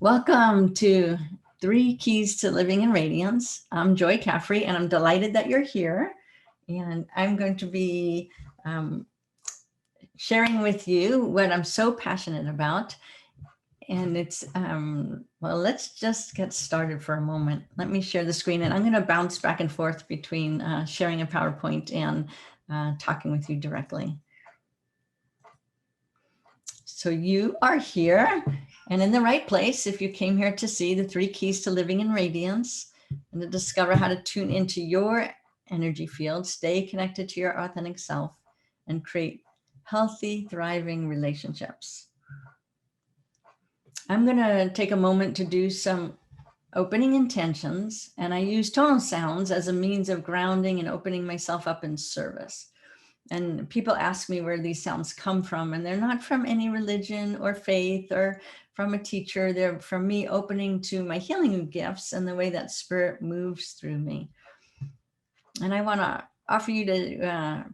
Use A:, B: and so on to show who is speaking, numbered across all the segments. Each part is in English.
A: Welcome to Three Keys to Living in Radiance. I'm Joy Caffrey, and I'm delighted that you're here. And I'm going to be sharing with you what I'm so passionate about. And it's, well, let's just get started for a moment. Let me share the screen, and I'm going to bounce back and forth between sharing a PowerPoint and talking with you directly. So you are here and in the right place if you came here to see the 3 keys to living in radiance and to discover how to tune into your energy field, stay connected to your authentic self, and create healthy, thriving relationships. I'm going to take a moment to do some opening intentions, and I use tonal sounds as a means of grounding and opening myself up in service. And people ask me where these sounds come from, and they're not from any religion or faith or from a teacher. They're from me opening to my healing gifts and the way that spirit moves through me. And I want to offer you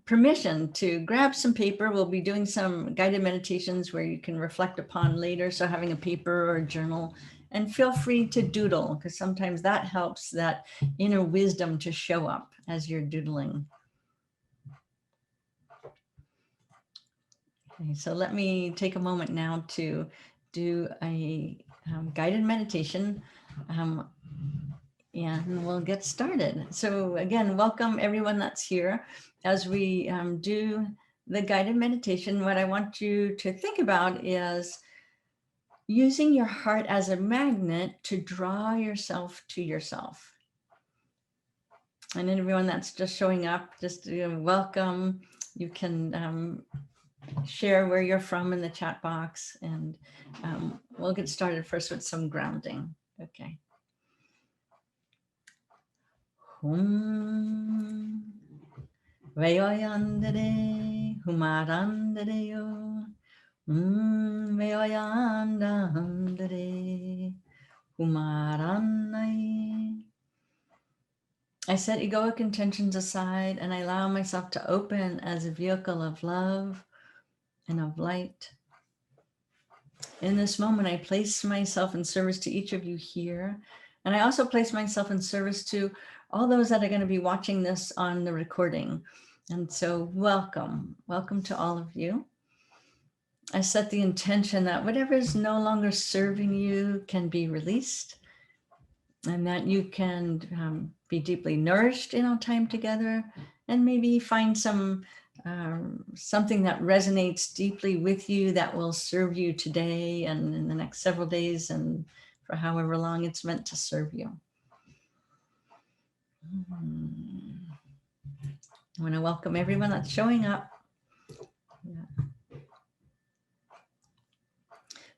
A: permission to grab some paper. We'll be doing some guided meditations where you can reflect upon later. So having a paper or a journal, and feel free to doodle, because sometimes that helps that inner wisdom to show up as you're doodling. Okay, so let me take a moment now to do a guided meditation, and we'll get started. So again, welcome everyone that's here. As we do the guided meditation, what I want you to think about is using your heart as a magnet to draw yourself to yourself. And everyone that's just showing up, just welcome. You can share where you're from in the chat box, and we'll get started first with some grounding. Okay. Hum Vayandare Humarandare yo Vayandandare Humaranai. I set egoic intentions aside, and I allow myself to open as a vehicle of love and of light. In this moment, I place myself in service to each of you here. And I also place myself in service to all those that are going to be watching this on the recording. And so welcome to all of you. I set the intention that whatever is no longer serving you can be released, and that you can be deeply nourished in our time together, and maybe find something that resonates deeply with you that will serve you today and in the next several days and for however long it's meant to serve you. I want to welcome everyone that's showing up. Yeah.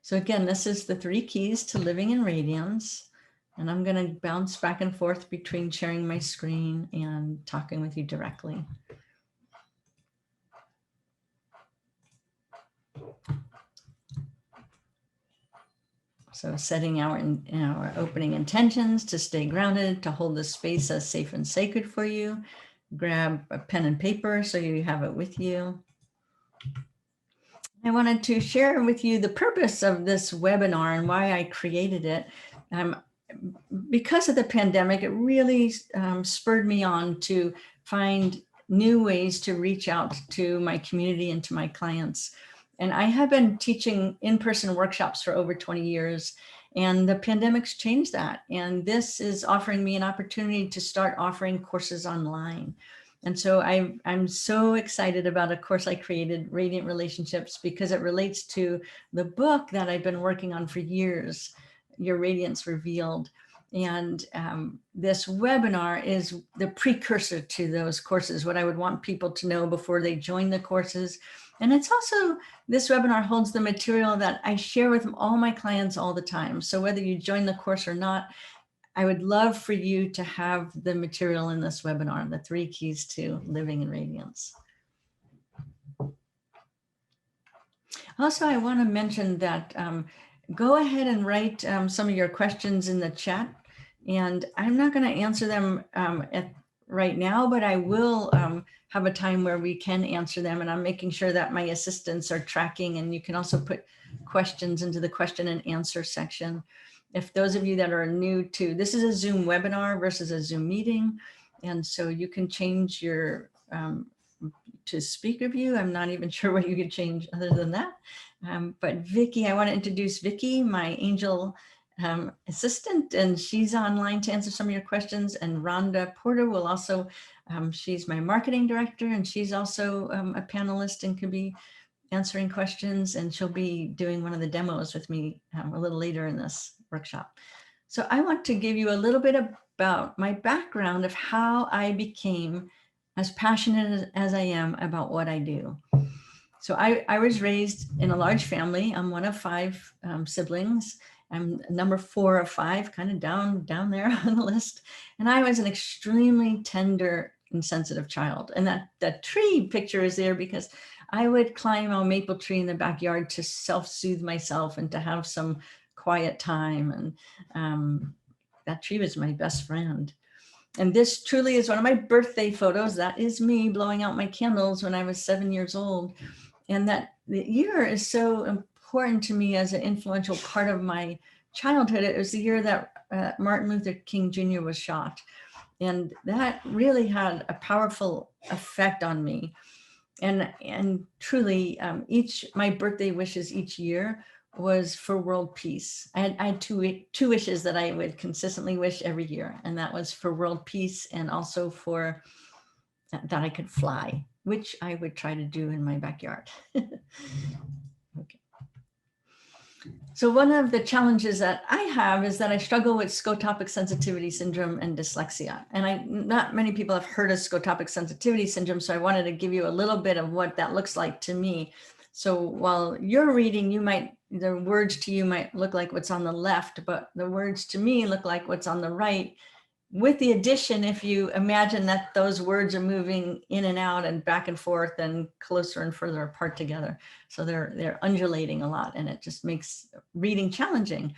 A: So again, this is the 3 keys to living in radiance. And I'm going to bounce back and forth between sharing my screen and talking with you directly. So setting our opening intentions to stay grounded, to hold the space as safe and sacred for you. Grab a pen and paper so you have it with you. I wanted to share with you the purpose of this webinar and why I created it. Because of the pandemic, it really spurred me on to find new ways to reach out to my community and to my clients. And I have been teaching in-person workshops for over 20 years, and the pandemic's changed that. And this is offering me an opportunity to start offering courses online. And so I'm so excited about a course I created, Radiant Relationships, because it relates to the book that I've been working on for years, Your Radiance Revealed. And this webinar is the precursor to those courses, what I would want people to know before they join the courses. And it's also, this webinar holds the material that I share with all my clients all the time. So whether you join the course or not, I would love for you to have the material in this webinar, the 3 keys to living in radiance. Also, I want to mention that go ahead and write some of your questions in the chat, and I'm not going to answer them right now, but I will have a time where we can answer them. And I'm making sure that my assistants are tracking, and you can also put questions into the question and answer section. If those of you that are new to, this is a Zoom webinar versus a Zoom meeting. And so you can change your to speaker view. I'm not even sure what you could change other than that. But Vicky, I want to introduce Vicky, my angel assistant, and she's online to answer some of your questions. And Rhonda Porter will also, she's my marketing director, and she's also a panelist and could be answering questions, and she'll be doing one of the demos with me a little later in this workshop. So I want to give you a little bit about my background of how I became as passionate as I am about what I do. So I was raised in a large family. I'm one of 5 siblings. I'm number 4 of 5, kind of down there on the list. And I was an extremely tender and sensitive child. And that tree picture is there because I would climb a maple tree in the backyard to self-soothe myself and to have some quiet time. And that tree was my best friend. And this truly is one of my birthday photos. That is me blowing out my candles when I was 7 years old. And that the year is so important to me as an influential part of my childhood. It was the year that Martin Luther King Jr. was shot. And that really had a powerful effect on me. And truly, my birthday wishes each year was for world peace. I had two wishes that I would consistently wish every year. And that was for world peace, and also for that I could fly, which I would try to do in my backyard. Okay. So one of the challenges that I have is that I struggle with scotopic sensitivity syndrome and dyslexia. And not many people have heard of scotopic sensitivity syndrome, so I wanted to give you a little bit of what that looks like to me. So while you're reading, the words to you might look like what's on the left, but the words to me look like what's on the right, with the addition, if you imagine that those words are moving in and out and back and forth and closer and further apart together. So they're undulating a lot, and it just makes reading challenging.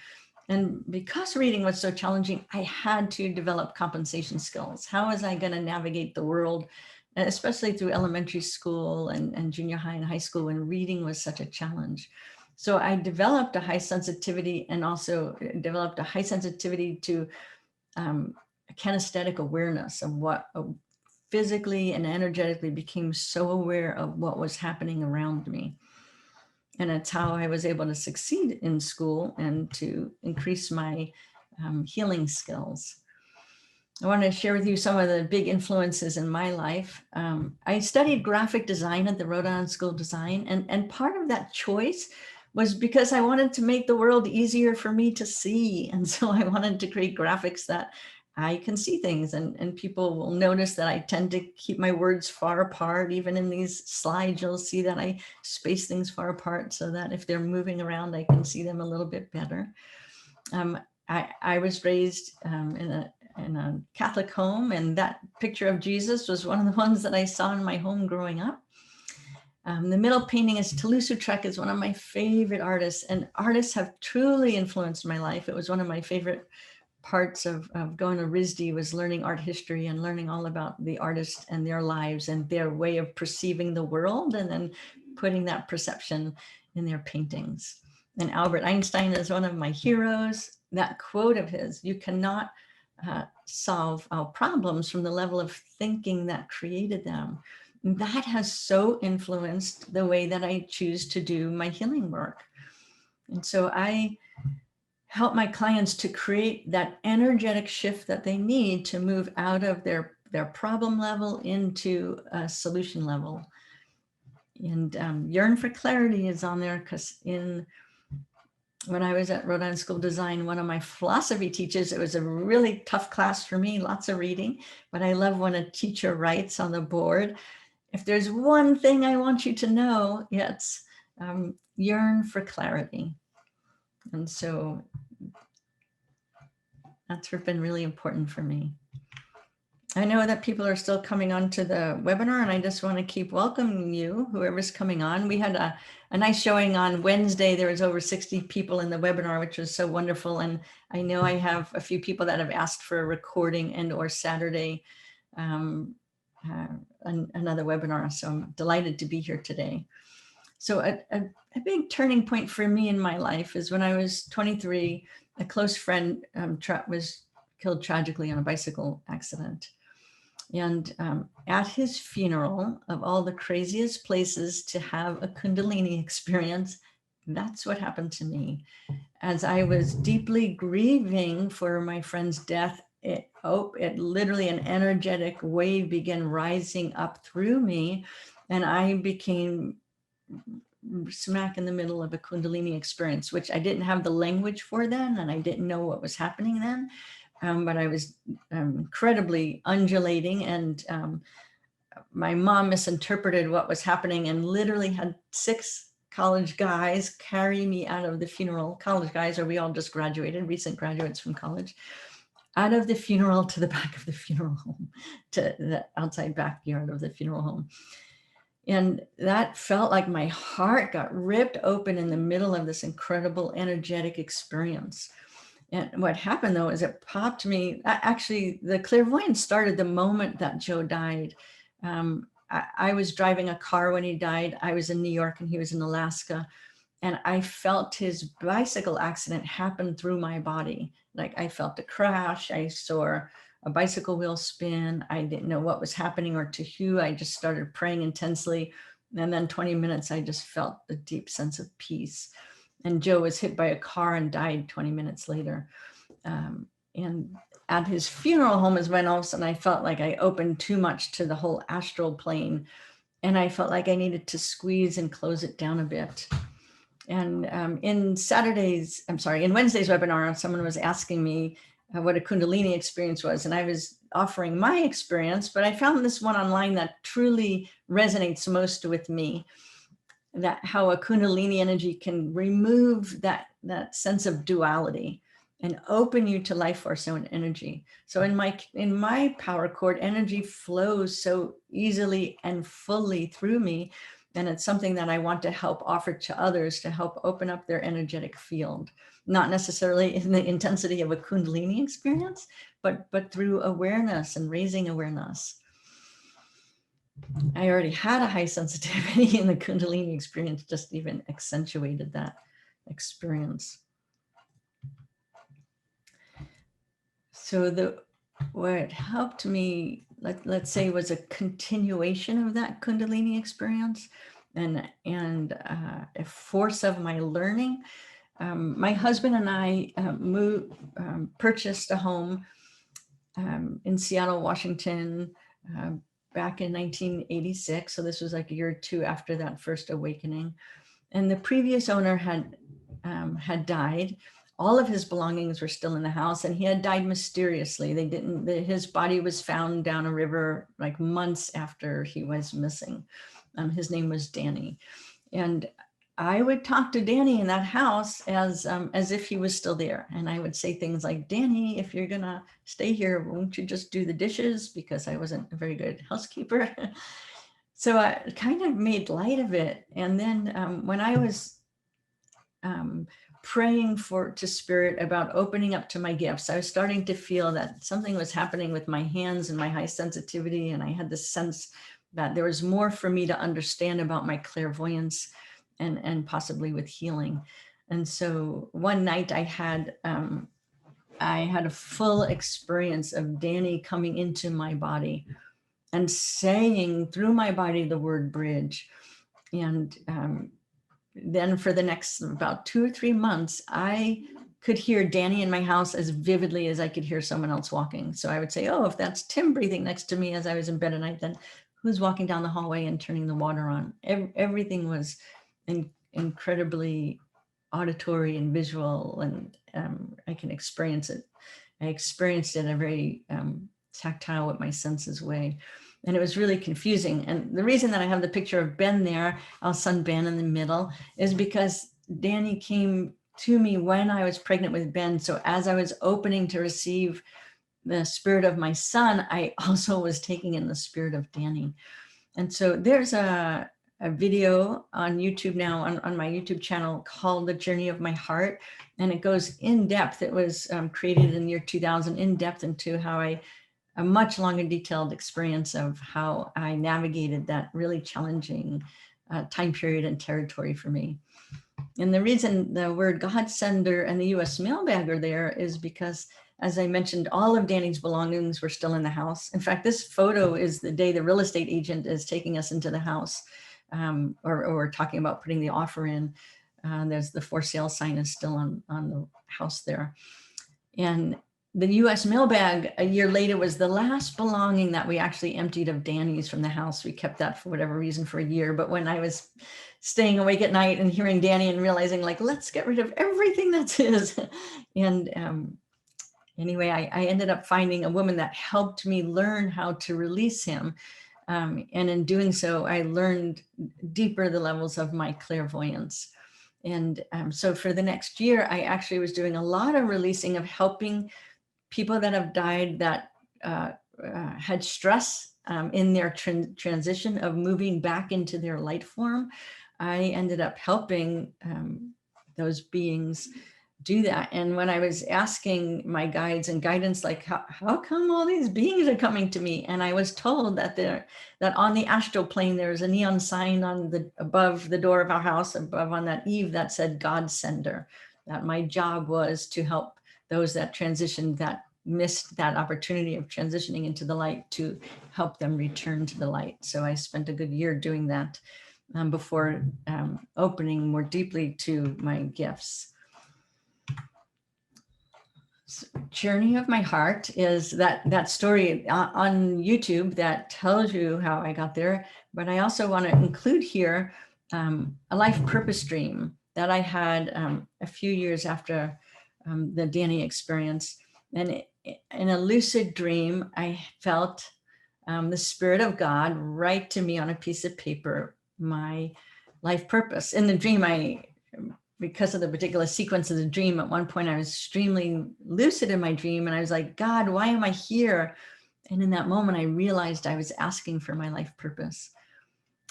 A: And because reading was so challenging, I had to develop compensation skills. How was I going to navigate the world, especially through elementary school and junior high and high school, when reading was such a challenge? So I developed a high sensitivity, and also developed a high sensitivity to kinesthetic awareness of what physically and energetically, became so aware of what was happening around me. And it's how I was able to succeed in school and to increase my healing skills. I want to share with you some of the big influences in my life. I studied graphic design at the Rhode Island School of Design, and part of that choice was because I wanted to make the world easier for me to see. And so I wanted to create graphics that I can see things, and people will notice that I tend to keep my words far apart. Even in these slides, you'll see that I space things far apart so that if they're moving around, I can see them a little bit better. I was raised in a Catholic home, and that picture of Jesus was one of the ones that I saw in my home growing up. The middle painting is Toulouse-Lautrec, is one of my favorite artists, and artists have truly influenced my life. It was one of my favorite parts of going to RISD, was learning art history and learning all about the artists and their lives and their way of perceiving the world, and then putting that perception in their paintings. And Albert Einstein is one of my heroes. That quote of his, "You cannot solve our problems from the level of thinking that created them," that has so influenced the way that I choose to do my healing work. And so I help my clients to create that energetic shift that they need to move out of their problem level into a solution level. And Yearn for Clarity is on there because when I was at Rhode Island School of Design, one of my philosophy teachers, it was a really tough class for me, lots of reading, but I love when a teacher writes on the board, "If there's one thing I want you to know, it's yearn for clarity." And so that's been really important for me. I know that people are still coming on to the webinar, and I just want to keep welcoming you, whoever's coming on. We had a nice showing on Wednesday. There was over 60 people in the webinar, which was so wonderful. And I know I have a few people that have asked for a recording, and or Saturday another webinar. So I'm delighted to be here today. So a big turning point for me in my life is when I was 23, a close friend was killed tragically on a bicycle accident. And at his funeral, of all the craziest places to have a Kundalini experience, that's what happened to me. As I was deeply grieving for my friend's death, it literally an energetic wave began rising up through me, and I became smack in the middle of a Kundalini experience, which I didn't have the language for then, and I didn't know what was happening then. But I was incredibly undulating, and my mom misinterpreted what was happening and literally had 6 college guys carry me out of the funeral. College guys, or we all just graduated, recent graduates from college, out of the funeral to the back of the funeral home, to the outside backyard of the funeral home. And that felt like my heart got ripped open in the middle of this incredible energetic experience. And what happened though, is it popped me, actually the clairvoyance started the moment that Joe died. I was driving a car when he died. I was in New York and he was in Alaska. And I felt his bicycle accident happen through my body. Like I felt a crash, I saw a bicycle wheel spin. I didn't know what was happening or to who. I just started praying intensely. And then 20 minutes, I just felt a deep sense of peace. And Joe was hit by a car and died 20 minutes later. And at his funeral home is when all of a sudden I felt like I opened too much to the whole astral plane. And I felt like I needed to squeeze and close it down a bit. And in Wednesday's webinar, someone was asking me what a Kundalini experience was. And I was offering my experience, but I found this one online that truly resonates most with me, that how a Kundalini energy can remove that sense of duality and open you to life force and energy. So in my power cord, energy flows so easily and fully through me. And it's something that I want to help offer to others to help open up their energetic field, not necessarily in the intensity of a Kundalini experience, but through awareness and raising awareness. I already had a high sensitivity, and the Kundalini experience just even accentuated that experience. So what helped me, let's say, was a continuation of that Kundalini experience and a force of my learning. My husband and I purchased a home in Seattle, Washington, back in 1986. So this was like a year or two after that first awakening. And the previous owner had died. All of his belongings were still in the house, and he had died mysteriously. His body was found down a river like months after he was missing. His name was Danny. And I would talk to Danny in that house as if he was still there. And I would say things like, Danny, if you're gonna stay here, won't you just do the dishes? Because I wasn't a very good housekeeper. So I kind of made light of it. And then when I was praying to spirit about opening up to my gifts, I was starting to feel that something was happening with my hands and my high sensitivity. And I had this sense that there was more for me to understand about my clairvoyance and possibly with healing. And so one night I had a full experience of Danny coming into my body and saying through my body the word bridge. And then for the next about 2 or 3 months, I could hear Danny in my house as vividly as I could hear someone else walking. So I would say, oh, if that's Tim breathing next to me as I was in bed at night, then who's walking down the hallway and turning the water on? Everything was incredibly auditory and visual, and I can experience it. I experienced it in a very tactile with my senses way. And it was really confusing. And the reason that I have the picture of Ben there, our son Ben in the middle, is because Danny came to me when I was pregnant with Ben. So as I was opening to receive the spirit of my son, I also was taking in the spirit of Danny. And so there's a video on YouTube now, on my YouTube channel, called The Journey of My Heart. And it goes in depth. It was created in the year 2000, in depth into how I a much longer detailed experience of how I navigated that really challenging time period and territory for me. And the reason the word God sender and the US mailbag are there is because, as I mentioned, all of Danny's belongings were still in the house. In fact, this photo is the day the real estate agent is taking us into the house, or talking about putting the offer in. There's the for sale sign is still on the house there. And the US mailbag a year later was the last belonging that we actually emptied of Danny's from the house. We kept that for whatever reason for a year. But when I was staying awake at night and hearing Danny and realizing, like, let's get rid of everything that's his. And anyway, I ended up finding a woman that helped me learn how to release him. And in doing so, I learned deeper the levels of my clairvoyance. And so for the next year, I actually was doing a lot of releasing, of helping people that have died that had stress in their transition of moving back into their light form. I ended up helping those beings do that. And when I was asking my guides and guidance, like, how come all these beings are coming to me? And I was told that that on the astral plane, there's a neon sign on above the door of our house, above on that eave, that said God sender, that my job was to help those that transitioned, that missed that opportunity of transitioning into the light, to help them return to the light. So I spent a good year doing that before opening more deeply to my gifts. Journey of my heart is that story on YouTube that tells you how I got there. But I also want to include here a life purpose dream that I had a few years after the Danny experience. And in a lucid dream, I felt the Spirit of God write to me on a piece of paper my life purpose. In the dream, because of the particular sequence of the dream, at one point I was extremely lucid in my dream, and I was like, God, why am I here? And in that moment, I realized I was asking for my life purpose.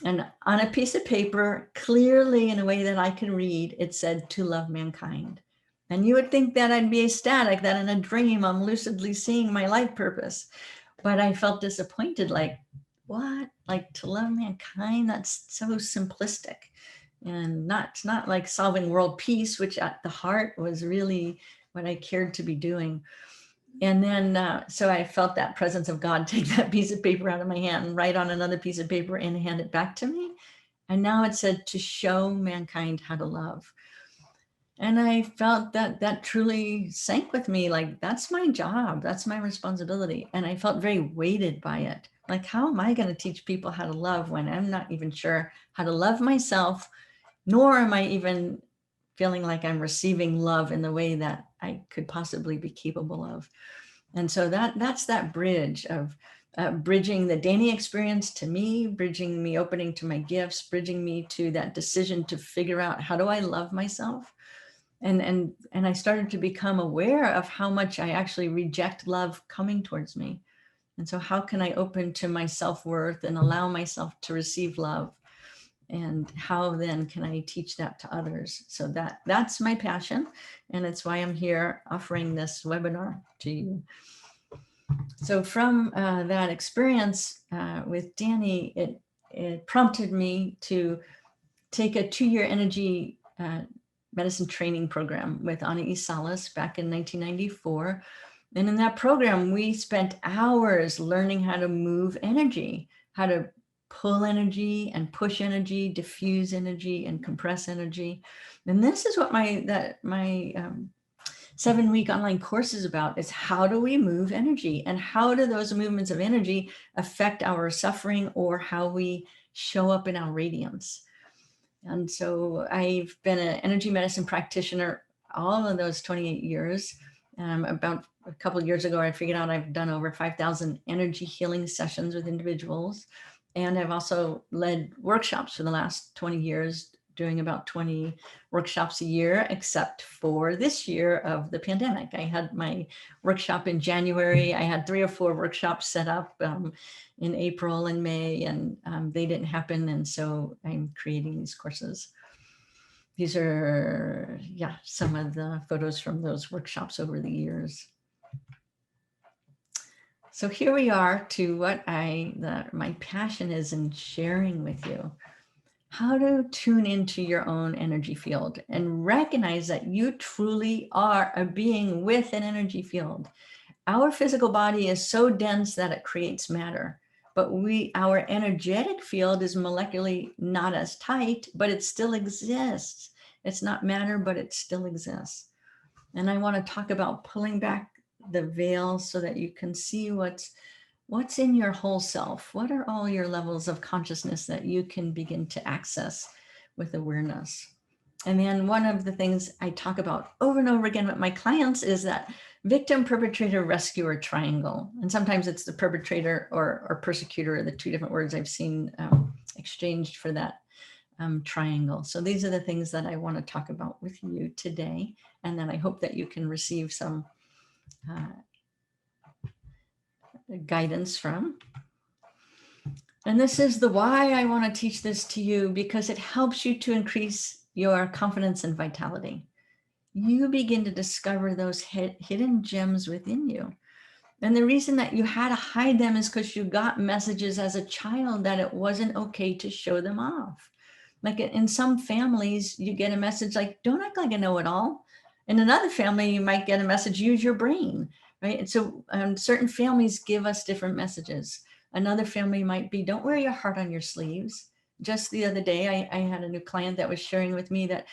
A: And on a piece of paper, clearly in a way that I can read, it said, to love mankind. And you would think that I'd be ecstatic that in a dream I'm lucidly seeing my life purpose. But I felt disappointed, like, what? Like, to love mankind? That's so simplistic. And it's not like solving world peace, which at the heart was really what I cared to be doing. And then, so I felt that presence of God take that piece of paper out of my hand and write on another piece of paper and hand it back to me. And now it said, to show mankind how to love. And I felt that truly sank with me. Like, that's my job. That's my responsibility. And I felt very weighted by it. Like, how am I going to teach people how to love when I'm not even sure how to love myself, nor am I even feeling like I'm receiving love in the way that I could possibly be capable of. And so that's that bridge of bridging the Danny experience to me, bridging me opening to my gifts, bridging me to that decision to figure out, how do I love myself? And I started to become aware of how much I actually reject love coming towards me. And so how can I open to my self-worth and allow myself to receive love? And how then can I teach that to others? So that's my passion. And it's why I'm here offering this webinar to you. So from that experience with Danny, it prompted me to take a 2-year energy medicine training program with Ana Salas back in 1994. And in that program, we spent hours learning how to move energy, how to pull energy and push energy, diffuse energy and compress energy. And this is what my 7-week online course is about, is how do we move energy, and how do those movements of energy affect our suffering or how we show up in our radiance. And so I've been an energy medicine practitioner all of those 28 years. About a couple of years ago, I figured out I've done over 5,000 energy healing sessions with individuals. And I've also led workshops for the last 20 years, doing about 20 workshops a year, except for this year of the pandemic. I had my workshop in January. I had 3 or 4 workshops set up in April and May, and they didn't happen. And so I'm creating these courses. These are, some of the photos from those workshops over the years. So here we are to what my passion is in sharing with you. How to tune into your own energy field and recognize that you truly are a being with an energy field. Our physical body is so dense that it creates matter, but our energetic field is molecularly not as tight, but it still exists. It's not matter, but it still exists. And I want to talk about pulling back the veil so that you can see what's in your whole self. What are all your levels of consciousness that you can begin to access with awareness? And then one of the things I talk about over and over again with my clients is that victim, perpetrator, rescuer triangle. And sometimes it's the perpetrator or persecutor, the two different words I've seen exchanged for that triangle. So these are the things that I want to talk about with you today. And then I hope that you can receive some guidance from. And this is the why I want to teach this to you, because it helps you to increase your confidence and vitality. You begin to discover those hidden gems within you. And the reason that you had to hide them is because you got messages as a child that it wasn't okay to show them off. Like in some families, you get a message like, don't act like a know-it-all. In another family, you might get a message, use your brain, right? And so certain families give us different messages. Another family might be, don't wear your heart on your sleeves. Just the other day, I had a new client that was sharing with me that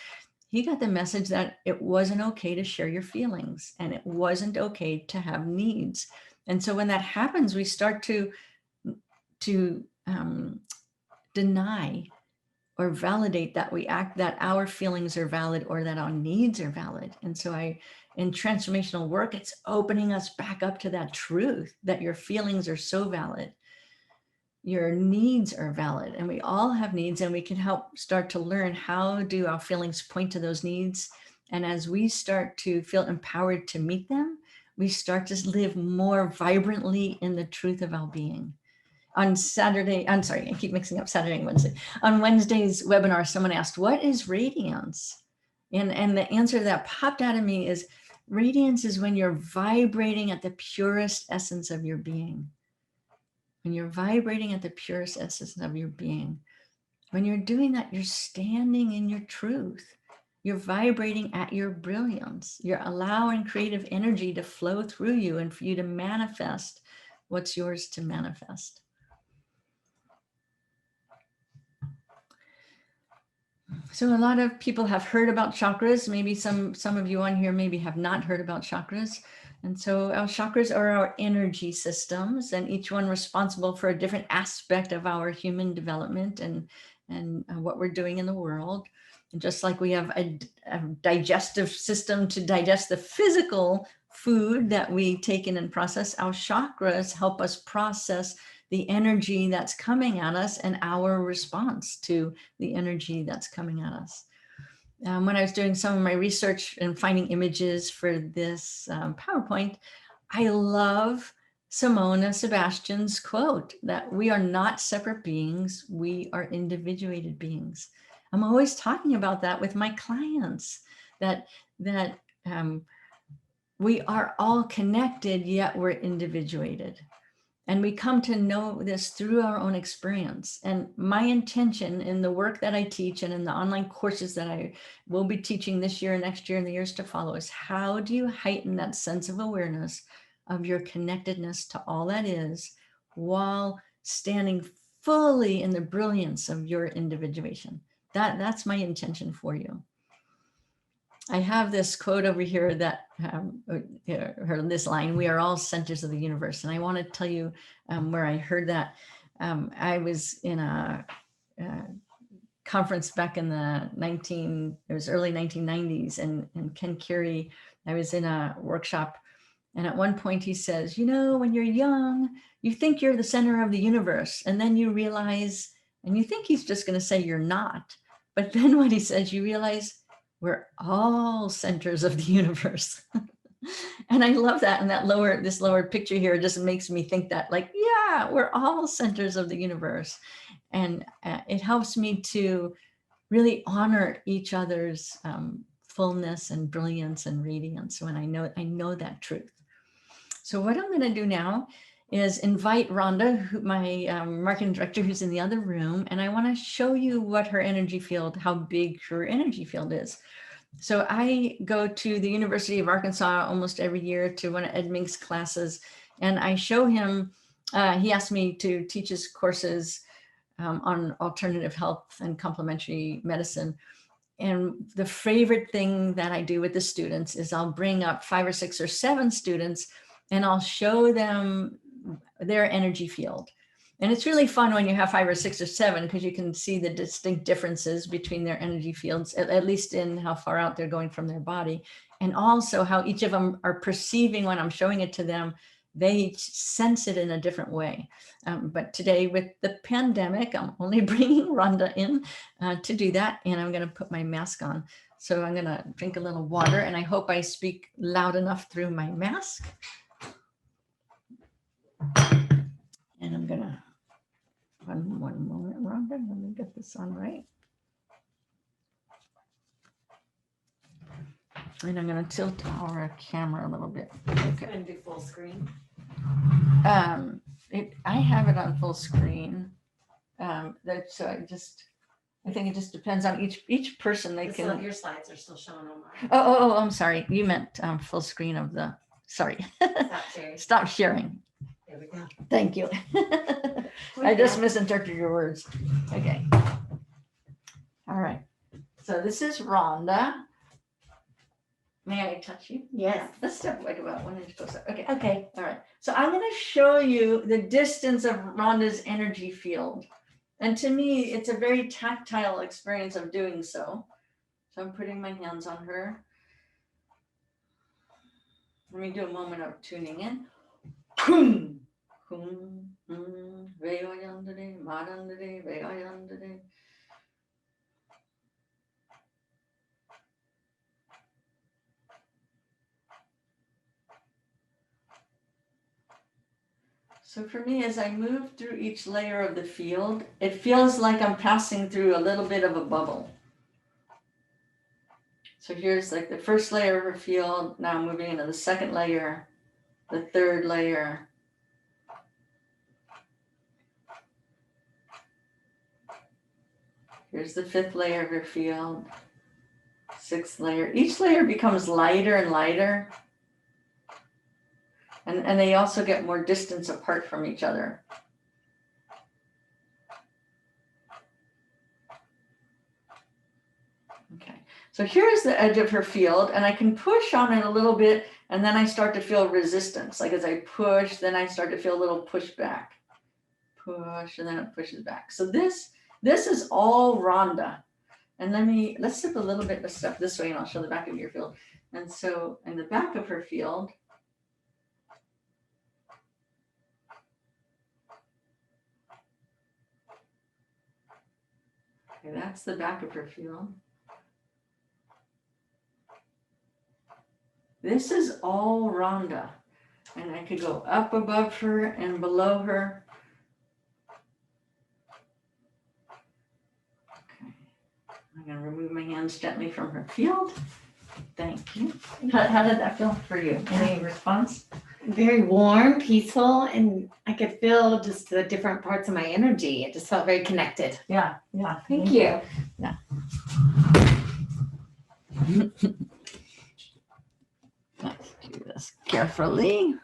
A: he got the message that it wasn't okay to share your feelings and it wasn't okay to have needs. And so when that happens, we start to deny or validate that our feelings are valid or that our needs are valid. And so in transformational work, it's opening us back up to that truth that your feelings are so valid. Your needs are valid, and we all have needs, and we can help start to learn how do our feelings point to those needs. And as we start to feel empowered to meet them, we start to live more vibrantly in the truth of our being. On Saturday, I'm sorry, I keep mixing up Saturday and Wednesday. On Wednesday's webinar, someone asked, what is radiance? And the answer that popped out of me is, radiance is when you're vibrating at the purest essence of your being. When you're vibrating at the purest essence of your being. When you're doing that, you're standing in your truth. You're vibrating at your brilliance. You're allowing creative energy to flow through you and for you to manifest what's yours to manifest. So a lot of people have heard about chakras. Maybe some of you on here maybe have not heard about chakras. And so our chakras are our energy systems, and each one responsible for a different aspect of our human development and what we're doing in the world. And just like we have a digestive system to digest the physical food that we take in and process, our chakras help us process the energy that's coming at us and our response to the energy that's coming at us. When I was doing some of my research and finding images for this PowerPoint, I love Simona Sebastian's quote that we are not separate beings, we are individuated beings. I'm always talking about that with my clients, that we are all connected, yet we're individuated. And we come to know this through our own experience. And my intention in the work that I teach and in the online courses that I will be teaching this year, next year, and the years to follow is, how do you heighten that sense of awareness of your connectedness to all that is while standing fully in the brilliance of your individuation? That's my intention for you. I have this quote over here that heard this line, we are all centers of the universe. And I want to tell you where I heard that. I was in a conference back in the early 1990s, and Ken Carey, I was in a workshop, and at one point he says, you know, when you're young, you think you're the center of the universe, and then you realize, and you think he's just going to say you're not. But then what he says, you realize, we're all centers of the universe. And I love that. And this lower picture here just makes me think that, like, yeah, we're all centers of the universe. And it helps me to really honor each other's fullness and brilliance and radiance when I know that truth. So what I'm going to do now is invite Rhonda, my marketing director, who's in the other room, and I want to show you what her energy field, how big her energy field is. So I go to the University of Arkansas almost every year to one of Ed Mink's classes, and I show him, he asked me to teach his courses on alternative health and complementary medicine. And the favorite thing that I do with the students is I'll bring up 5 or 6 or 7 students and I'll show them their energy field. And it's really fun when you have 5 or 6 or 7 because you can see the distinct differences between their energy fields, at least in how far out they're going from their body. And also how each of them are perceiving when I'm showing it to them. They sense it in a different way. But today with the pandemic, I'm only bringing Rhonda in to do that. And I'm going to put my mask on. So I'm going to drink a little water and I hope I speak loud enough through my mask. And I'm going to, one moment, Rhonda, let me get this on right. And I'm going to tilt our camera a little bit. Okay.
B: And do full screen.
A: I have it on full screen. So I think it just depends on each person. They can.
B: Your slides are still showing on mine.
A: Oh, I'm sorry. You meant full screen of the. Sorry.
B: Stop sharing.
A: Stop sharing.
B: There we go.
A: Thank you. I just misinterpreted your words. Okay. All right. So this is Rhonda. May I touch you?
B: Yes.
A: Let's step like about 1 inch closer. Okay.
B: Okay.
A: All right. So I'm going to show you the distance of Rhonda's energy field. And to me, it's a very tactile experience of doing so. So I'm putting my hands on her. Let me do a moment of tuning in. So for me, as I move through each layer of the field, it feels like I'm passing through a little bit of a bubble. So here's like the first layer of her field. Now I'm moving into the second layer, the third layer. Here's the fifth layer of her field, sixth layer. Each layer becomes lighter and lighter. And they also get more distance apart from each other. Okay, so here's the edge of her field, and I can push on it a little bit, and then I start to feel resistance. Like as I push, then I start to feel a little pushback. Push, and then it pushes back. So this is all Rhonda. And let's step a little bit, let's step this way, and I'll show the back of your field. And so in the back of her field, okay, that's the back of her field. This is all Rhonda. And I could go up above her and below her. Okay. I'm going to remove my hands gently from her field. Thank you. How did that feel for you? Any response?
B: Very warm, peaceful, and I could feel just the different parts of my energy. It just felt very connected.
A: Yeah.
B: Thank you.
A: Yeah. Let's do this carefully.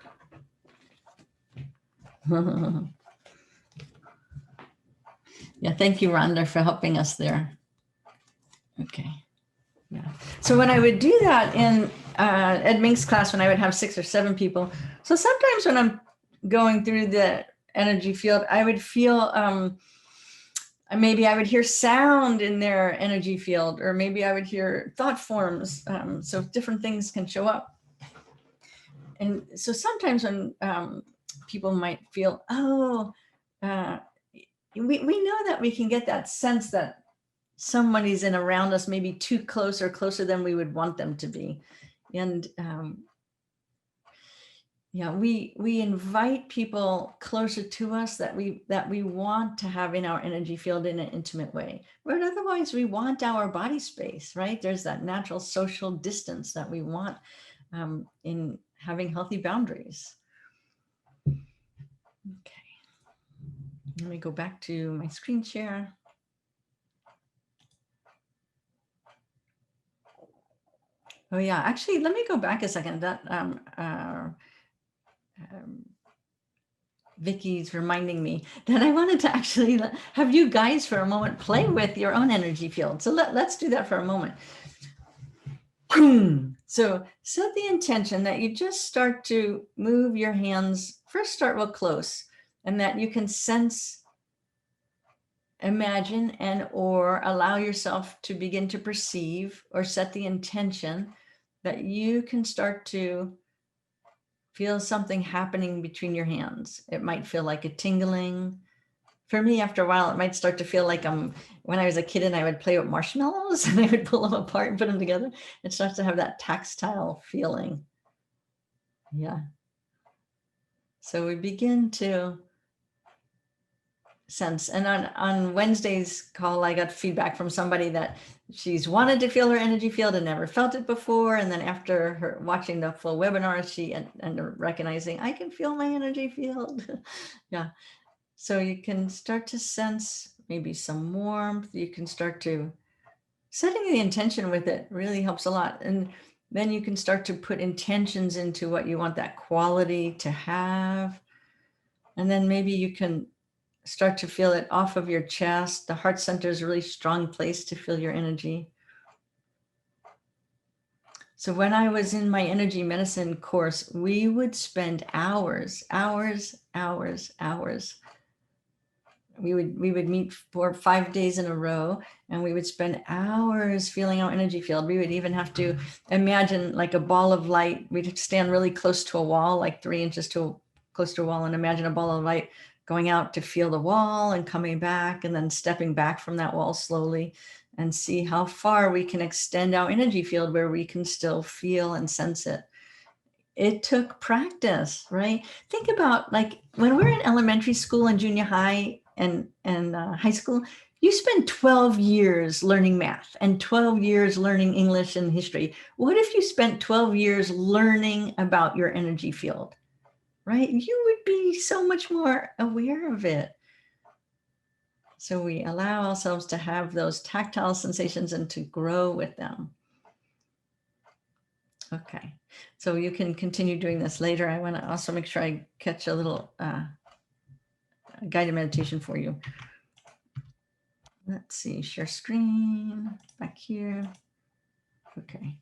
A: Yeah, thank you, Rhonda, for helping us there. Okay. Yeah. So when I would do that in Ed Mink's class, when I would have 6 or 7 people, so sometimes when I'm going through the energy field, I would feel maybe I would hear sound in their energy field, or maybe I would hear thought forms. So different things can show up. And so sometimes when people might feel, we know that we can get that sense that somebody's in around us, maybe too close or closer than we would want them to be. And we invite people closer to us that we want to have in our energy field in an intimate way. But otherwise, we want our body space, right? There's that natural social distance that we want in having healthy boundaries. Okay. Let me go back to my screen share. Oh yeah, actually, let me go back a second. That Vicky's reminding me that I wanted to actually have you guys for a moment play with your own energy field. So let's do that for a moment. So set the intention that you just start to move your hands. First, start real close, and that you can sense, imagine, and or allow yourself to begin to perceive or set the intention that you can start to feel something happening between your hands. It might feel like a tingling. For me, after a while, it might start to feel like when I was a kid and I would play with marshmallows and I would pull them apart and put them together. It starts to have that tactile feeling. Yeah. So we begin to sense. And on Wednesday's call, I got feedback from somebody that she's wanted to feel her energy field and never felt it before. And then after her watching the full webinar, she ended up recognizing, I can feel my energy field. Yeah. So you can start to sense maybe some warmth. You can start to setting the intention with it really helps a lot. And then you can start to put intentions into what you want that quality to have. And then maybe you can start to feel it off of your chest. The heart center is a really strong place to feel your energy. So when I was in my energy medicine course, we would spend hours. We would meet for 5 days in a row, and we would spend hours feeling our energy field. We would even have to imagine like a ball of light. We'd stand really close to a wall, like 3 inches close to a wall, and imagine a ball of light going out to feel the wall and coming back, and then stepping back from that wall slowly, and see how far we can extend our energy field where we can still feel and sense it. It took practice, right? Think about like when we're in elementary school and junior high and high school, you spend 12 years learning math and 12 years learning English and history. What if you spent 12 years learning about your energy field, right? You would be so much more aware of it. So we allow ourselves to have those tactile sensations and to grow with them. Okay, so you can continue doing this later. I want to also make sure I catch a little guided meditation for you. Let's see, share screen back here. Okay.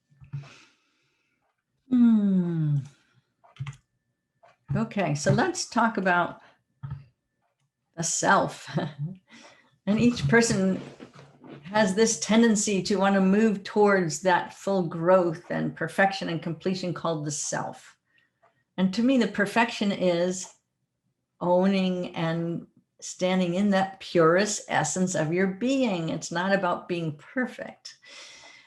A: Okay, so let's talk about the self. And each person has this tendency to want to move towards that full growth and perfection and completion called the self. And to me, the perfection is owning and standing in that purest essence of your being. It's not about being perfect.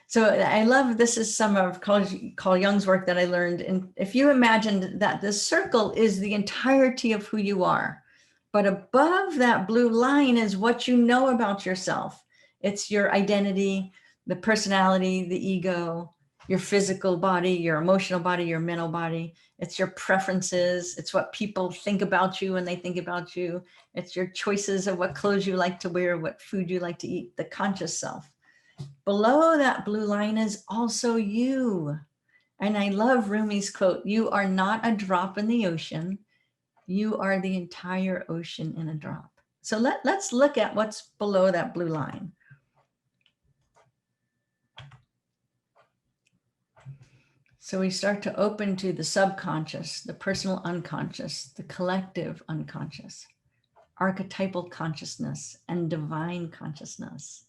A: So I love, this is some of Carl Jung's work that I learned. And if you imagined that the circle is the entirety of who you are, but above that blue line is what you know about yourself. It's your identity, the personality, the ego, your physical body, your emotional body, your mental body. It's your preferences. It's what people think about you when they think about you. It's your choices of what clothes you like to wear, what food you like to eat, the conscious self. Below that blue line is also you. And I love Rumi's quote, you are not a drop in the ocean. You are the entire ocean in a drop. So let's look at what's below that blue line. So we start to open to the subconscious, the personal unconscious, the collective unconscious, archetypal consciousness, and divine consciousness.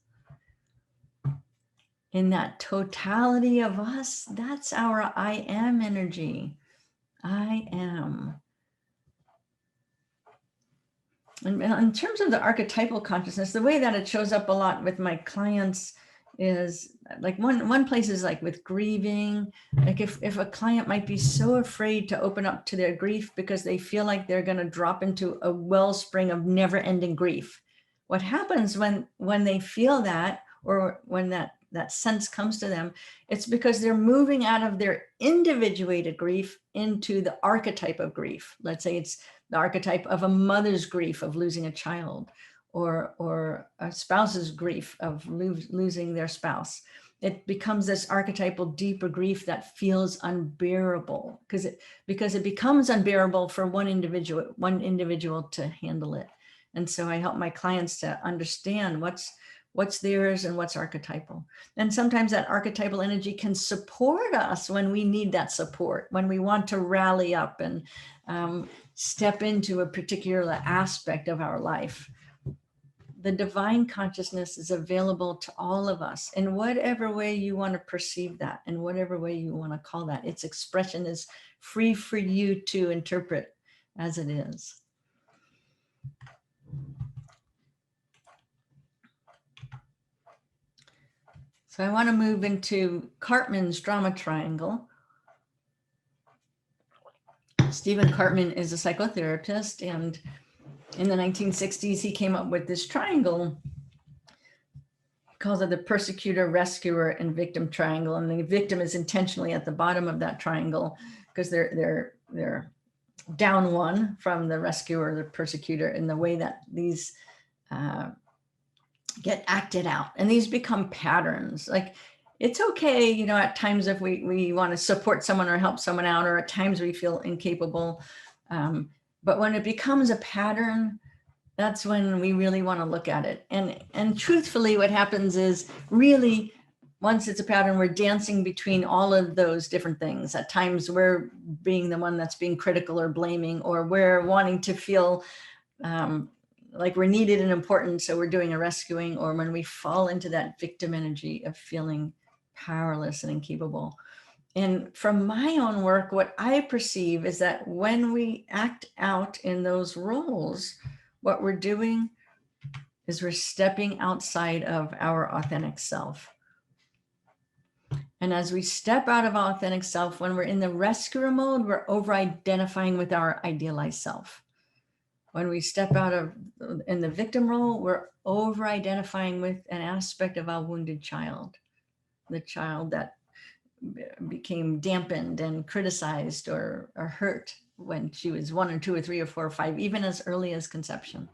A: In that totality of us, that's our I am energy. I am. And in terms of the archetypal consciousness, the way that it shows up a lot with my clients is like one place is like with grieving. Like if a client might be so afraid to open up to their grief because they feel like they're going to drop into a wellspring of never-ending grief. What happens when they feel that, or when that sense comes to them, it's because they're moving out of their individuated grief into the archetype of grief. Let's say it's the archetype of a mother's grief of losing a child, or a spouse's grief of losing their spouse. It becomes this archetypal deeper grief that feels unbearable because it becomes unbearable for one individual to handle it. And so I help my clients to understand what's theirs and what's archetypal. And sometimes that archetypal energy can support us when we need that support, when we want to rally up and step into a particular aspect of our life. The divine consciousness is available to all of us in whatever way you want to perceive that, in whatever way you want to call that. Its expression is free for you to interpret as it is. So I want to move into Cartman's drama triangle. Stephen Cartman is a psychotherapist, and in the 1960s, he came up with this triangle. He calls it the persecutor, rescuer, and victim triangle. And the victim is intentionally at the bottom of that triangle because they're down one from the rescuer, the persecutor, in the way that these get acted out. And these become patterns. Like, it's okay, you know, at times if we want to support someone or help someone out, or at times we feel incapable. But when it becomes a pattern, that's when we really want to look at it. And truthfully, what happens is, really, once it's a pattern, we're dancing between all of those different things. At times we're being the one that's being critical or blaming, or we're wanting to feel like we're needed and important, so we're doing a rescuing, or when we fall into that victim energy of feeling powerless and incapable. And from my own work, what I perceive is that when we act out in those roles, what we're doing is we're stepping outside of our authentic self. And as we step out of our authentic self, when we're in the rescuer mode, we're over-identifying with our idealized self. When we step out of in the victim role, we're over-identifying with an aspect of our wounded child, the child that became dampened and criticized or hurt when she was 1 or 2 or 3 or 4 or 5, even as early as conception.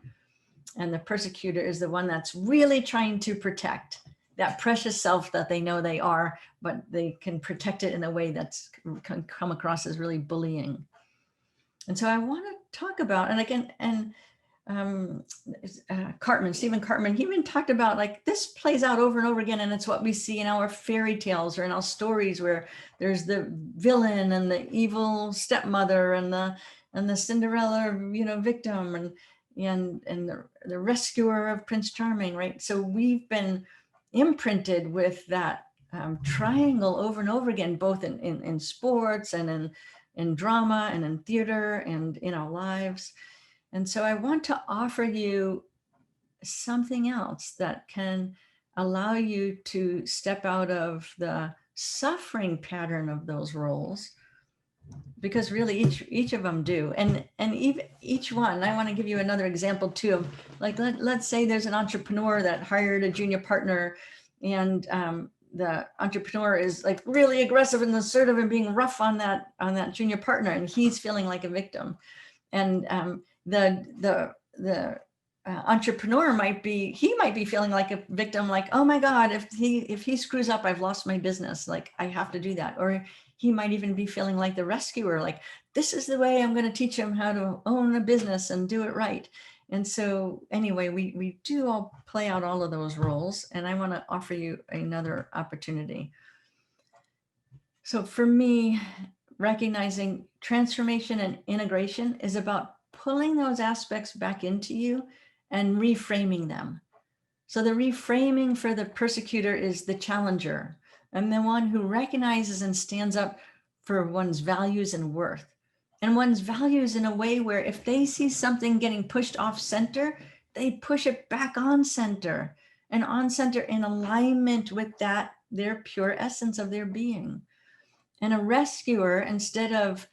A: And the persecutor is the one that's really trying to protect that precious self that they know they are, but they can protect it in a way that's can come across as really bullying. And so I want to talk about, and again, and Stephen Cartman, he even talked about, like, this plays out over and over again, and it's what we see in our fairy tales or in our stories, where there's the villain and the evil stepmother and the Cinderella, you know, victim, and the rescuer of Prince Charming, right? So we've been imprinted with that triangle over and over again, both in sports and in drama and in theater and in our lives. And so I want to offer you something else that can allow you to step out of the suffering pattern of those roles, because really each of them do. And even each one, I want to give you another example too of, like, let's say there's an entrepreneur that hired a junior partner, and the entrepreneur is like really aggressive and assertive and being rough on that junior partner, and he's feeling like a victim. And the entrepreneur might be feeling like a victim, like, oh my God, if he screws up, I've lost my business, like I have to do that. Or he might even be feeling like the rescuer, like, this is the way I'm going to teach him how to own a business and do it right. And so anyway, we do all play out all of those roles, and I want to offer you another opportunity. So for me, recognizing transformation and integration is about pulling those aspects back into you and reframing them. So the reframing for the persecutor is the challenger, and the one who recognizes and stands up for one's values and worth, and one's values in a way where if they see something getting pushed off center, they push it back on center, and on center in alignment with that, their pure essence of their being. And a rescuer, instead of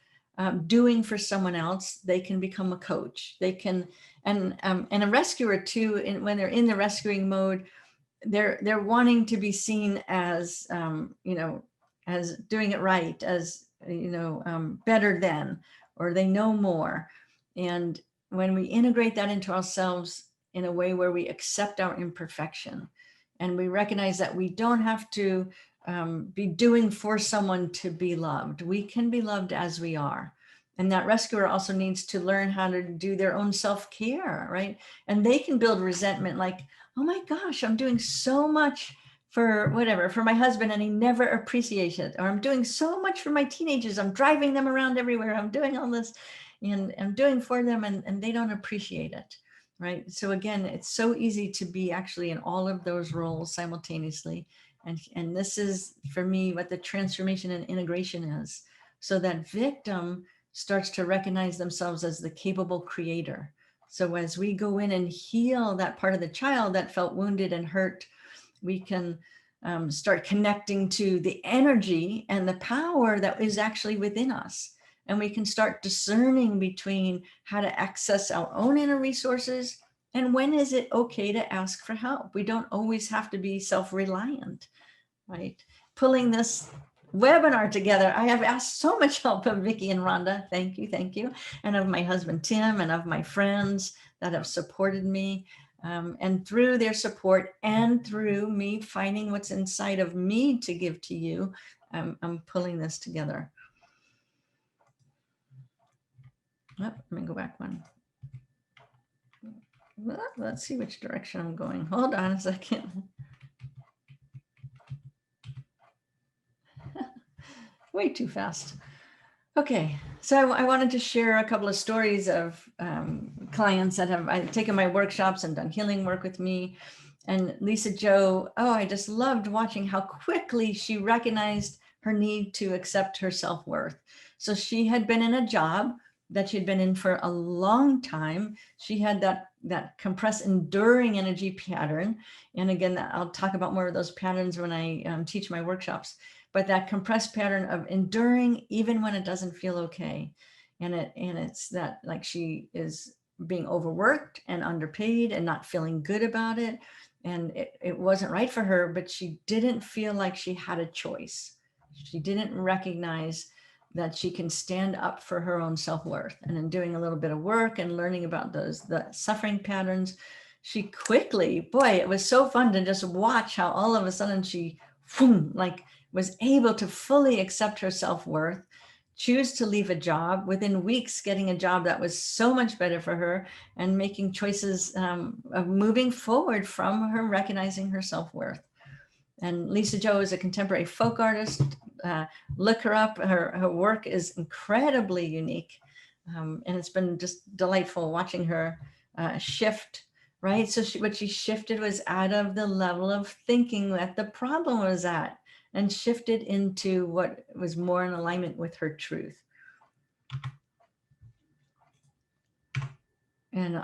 A: doing for someone else, they can become a coach. They can, and a rescuer too, when they're in the rescuing mode, they're wanting to be seen as, you know, as doing it right, as, you know, better than, or they know more. And when we integrate that into ourselves in a way where we accept our imperfection and we recognize that we don't have to be doing for someone to be loved. We can be loved as we are. And that rescuer also needs to learn how to do their own self-care, right? And they can build resentment like, oh my gosh, I'm doing so much for whatever, for my husband, and he never appreciates it. Or I'm doing so much for my teenagers. I'm driving them around everywhere. I'm doing all this and I'm doing for them, and they don't appreciate it, right? So again, it's so easy to be actually in all of those roles simultaneously. And this is, for me, what the transformation and integration is. So that victim starts to recognize themselves as the capable creator. So as we go in and heal that part of the child that felt wounded and hurt, we can start connecting to the energy and the power that is actually within us. And we can start discerning between how to access our own inner resources and when is it okay to ask for help. We don't always have to be self-reliant, right? Pulling this webinar together, I have asked so much help of Vicki and Rhonda. Thank you, thank you. And of my husband, Tim, and of my friends that have supported me. And through their support and through me finding what's inside of me to give to you, I'm pulling this together. Oh, let me go back one. Well, let's see which direction I'm going. Hold on a second. Way too fast. Okay, so I wanted to share a couple of stories of clients that have taken my workshops and done healing work with me. And Lisa Jo, oh, I just loved watching how quickly she recognized her need to accept her self-worth. So she had been in a job that she'd been in for a long time. She had that compressed, enduring energy pattern. And again, I'll talk about more of those patterns when I teach my workshops. But that compressed pattern of enduring even when it doesn't feel okay. And it's that, like, she is being overworked and underpaid and not feeling good about it. And it wasn't right for her, but she didn't feel like she had a choice. She didn't recognize that she can stand up for her own self-worth. And in doing a little bit of work and learning about the suffering patterns, she quickly, boy, it was so fun to just watch how all of a sudden she, boom, like, was able to fully accept her self-worth, choose to leave a job, within weeks getting a job that was so much better for her, and making choices of moving forward from her recognizing her self-worth. And Lisa Jo is a contemporary folk artist. Look her up. Her work is incredibly unique. And it's been just delightful watching her shift, right? So what she shifted was out of the level of thinking that the problem was at, and shifted into what was more in alignment with her truth. And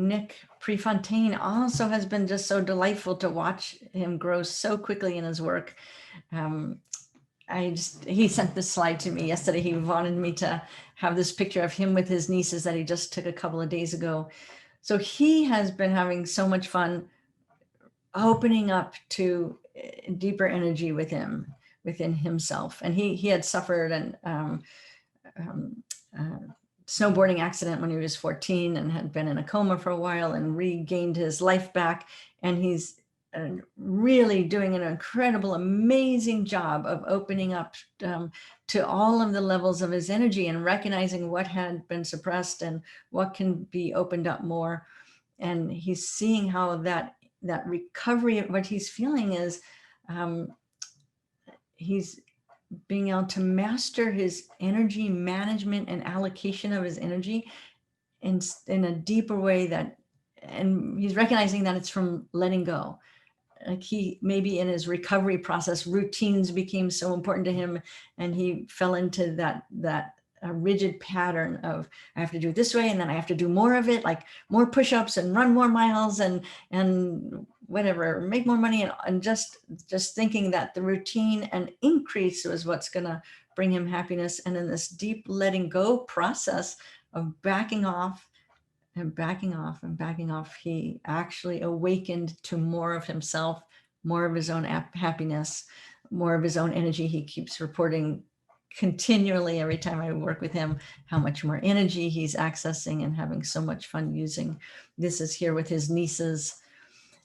A: Nick Prefontaine also has been just so delightful to watch him grow so quickly in his work. He sent this slide to me yesterday. He wanted me to have this picture of him with his nieces that he just took a couple of days ago. So he has been having so much fun opening up to deeper energy within himself. And he had suffered an snowboarding accident when he was 14 and had been in a coma for a while and regained his life back. And he's really doing an incredible, amazing job of opening up to all of the levels of his energy and recognizing what had been suppressed and what can be opened up more. And he's seeing how that recovery of what he's feeling is, he's being able to master his energy management and allocation of his energy in a deeper way, and he's recognizing that it's from letting go. Like, he maybe in his recovery process, routines became so important to him, and he fell into that rigid pattern of, I have to do it this way, and then I have to do more of it, like more push-ups and run more miles and whatever, make more money, and just thinking that the routine and increase was what's going to bring him happiness. And in this deep letting go process of backing off and backing off and backing off, he actually awakened to more of himself, more of his own happiness, more of his own energy. He keeps reporting continually every time I work with him, how much more energy he's accessing and having so much fun using. This is here with his nieces.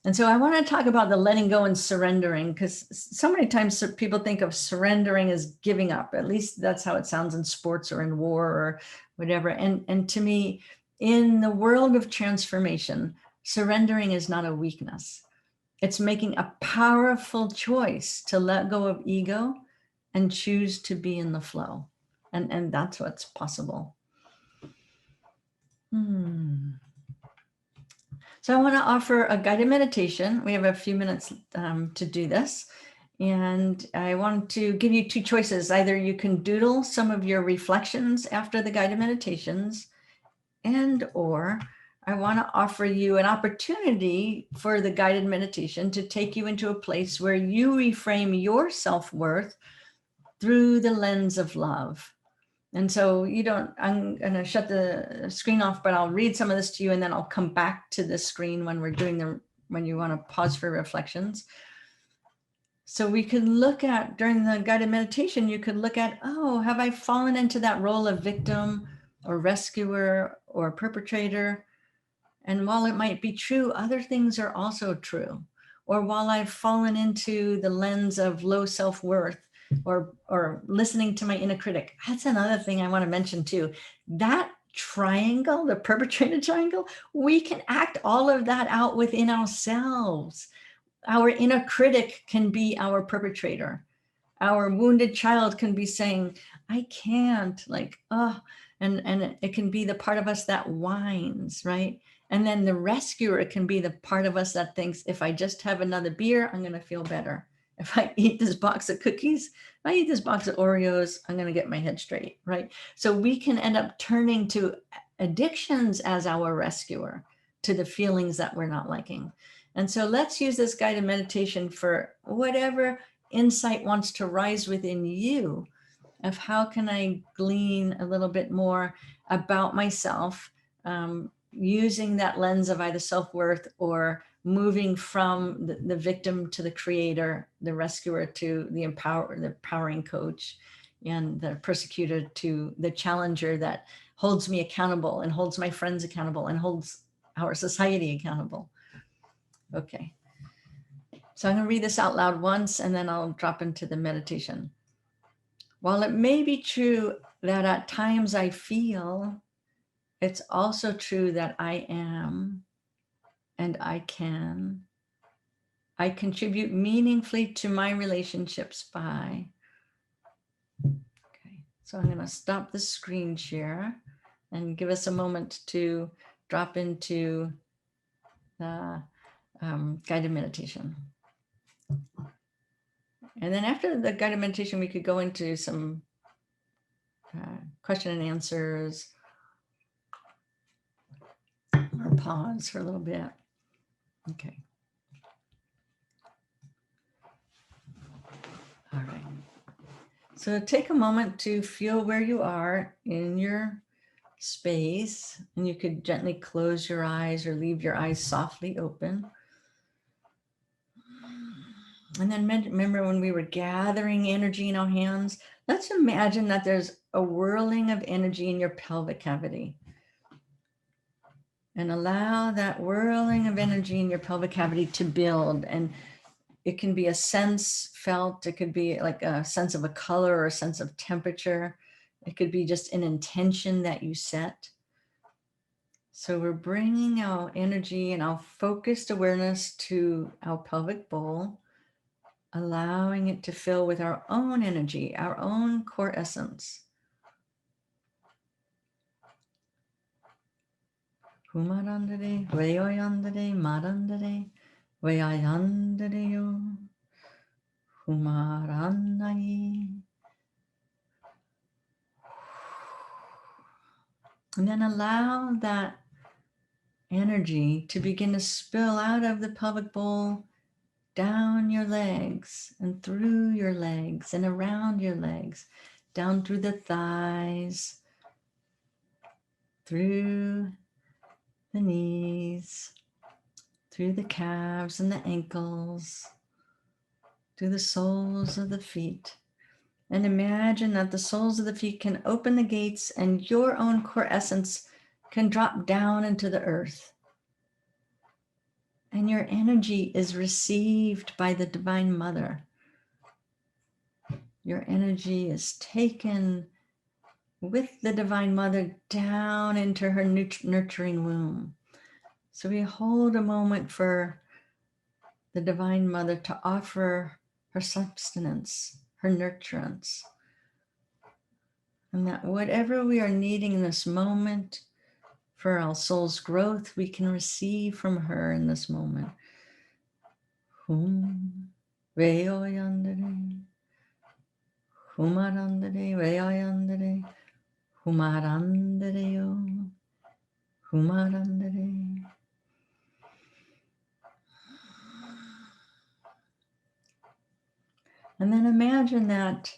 A: And so I want to talk about the letting go and surrendering, because so many times people think of surrendering as giving up. At least that's how it sounds in sports or in war or whatever. And to me, in the world of transformation, surrendering is not a weakness. It's making a powerful choice to let go of ego and choose to be in the flow. And that's what's possible. So I want to offer a guided meditation. We have a few minutes to do this. And I want to give you two choices. Either you can doodle some of your reflections after the guided meditations, or I want to offer you an opportunity for the guided meditation to take you into a place where you reframe your self-worth through the lens of love. And so I'm going to shut the screen off, but I'll read some of this to you, and then I'll come back to the screen when we're doing when you want to pause for reflections. So we could look at, during the guided meditation, you could look at, oh, have I fallen into that role of victim or rescuer or perpetrator? And while it might be true, other things are also true. Or while I've fallen into the lens of low self-worth, or listening to my inner critic. That's another thing I want to mention too. That triangle, the perpetrator triangle, we can act all of that out within ourselves. Our inner critic can be our perpetrator. Our wounded child can be saying, I can't, like, oh, and it can be the part of us that whines, right? And then the rescuer can be the part of us that thinks, if I just have another beer, I'm going to feel better. If I eat this box of cookies, if I eat this box of Oreos, I'm going to get my head straight, right? So we can end up turning to addictions as our rescuer, to the feelings that we're not liking. And so let's use this guided meditation for whatever insight wants to rise within you of how can I glean a little bit more about myself, using that lens of either self-worth or moving from the victim to the creator, the rescuer to the empowering coach, and the persecutor to the challenger that holds me accountable and holds my friends accountable and holds our society accountable. Okay. So I'm going to read this out loud once, and then I'll drop into the meditation. While it may be true that at times I feel, it's also true that I am and I can. I contribute meaningfully to my relationships by. Okay, so I'm going to stop the screen share and give us a moment to drop into the guided meditation. And then after the guided meditation, we could go into some question and answers, or pause for a little bit. Okay. All right. So take a moment to feel where you are in your space, and you could gently close your eyes or leave your eyes softly open. And then remember when we were gathering energy in our hands, let's imagine that there's a whirling of energy in your pelvic cavity. And allow that whirling of energy in your pelvic cavity to build. And it can be a sense felt, it could be like a sense of a color or a sense of temperature. It could be just an intention that you set. So we're bringing our energy and our focused awareness to our pelvic bowl, allowing it to fill with our own energy, our own core essence. Humarandare, Veyoyandare, Marandare, Veyayandare yo, Humaranai. And then allow that energy to begin to spill out of the pelvic bowl, down your legs and through your legs and around your legs, down through the thighs, through the knees, through the calves and the ankles, through the soles of the feet. And imagine that the soles of the feet can open the gates and your own core essence can drop down into the earth. And your energy is received by the Divine Mother. Your energy is taken with the Divine Mother down into her nurturing womb. So we hold a moment for the Divine Mother to offer her sustenance, her nurturance. And that whatever we are needing in this moment for our soul's growth, we can receive from her in this moment. Hum, Veo Yandere, Humarandere, Veo Yandere, Humarandere Yo, Humarandere. And then imagine that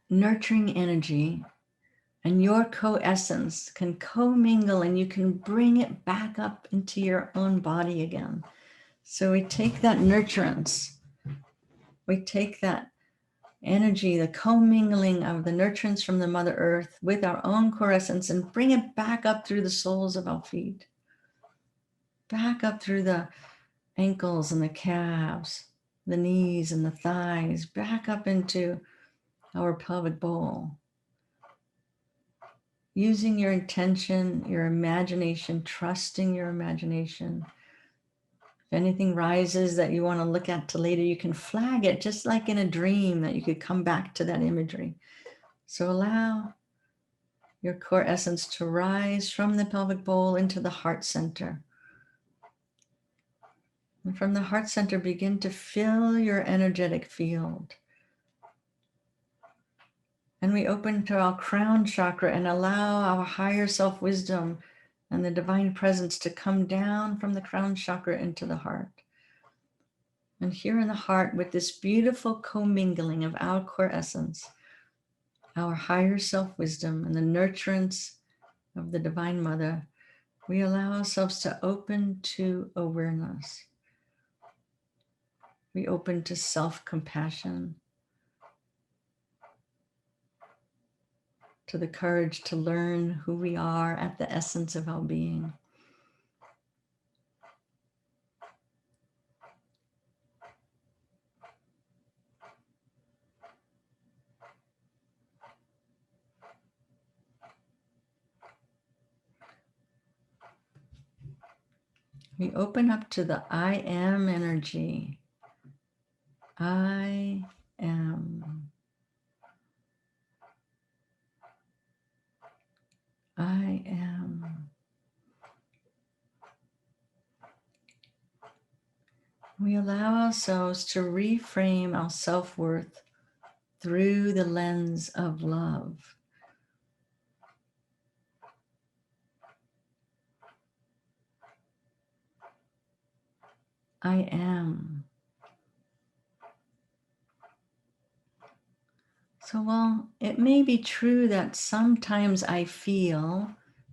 A: nurturing energy and your co-essence can co-mingle and you can bring it back up into your own body again. So we take that nurturance, we take that energy, the co-mingling of the nurturance from the Mother Earth with our own core essence and bring it back up through the soles of our feet, back up through the ankles and the calves, the knees and the thighs, back up into our pelvic bowl. Using your intention, your imagination, trusting your imagination. If anything rises that you want to look at to later, you can flag it just like in a dream that you could come back to that imagery. So allow your core essence to rise from the pelvic bowl into the heart center. And from the heart center, begin to fill your energetic field. And we open to our crown chakra and allow our higher self wisdom and the divine presence to come down from the crown chakra into the heart. And here in the heart, with this beautiful commingling of our core essence, our higher self wisdom, and the nurturance of the Divine Mother, we allow ourselves to open to awareness. We open to self-compassion, to the courage to learn who we are at the essence of our being. We open up to the I am energy. I am. I am. We allow ourselves to reframe our self-worth through the lens of love. I am. So while it may be true that sometimes I feel,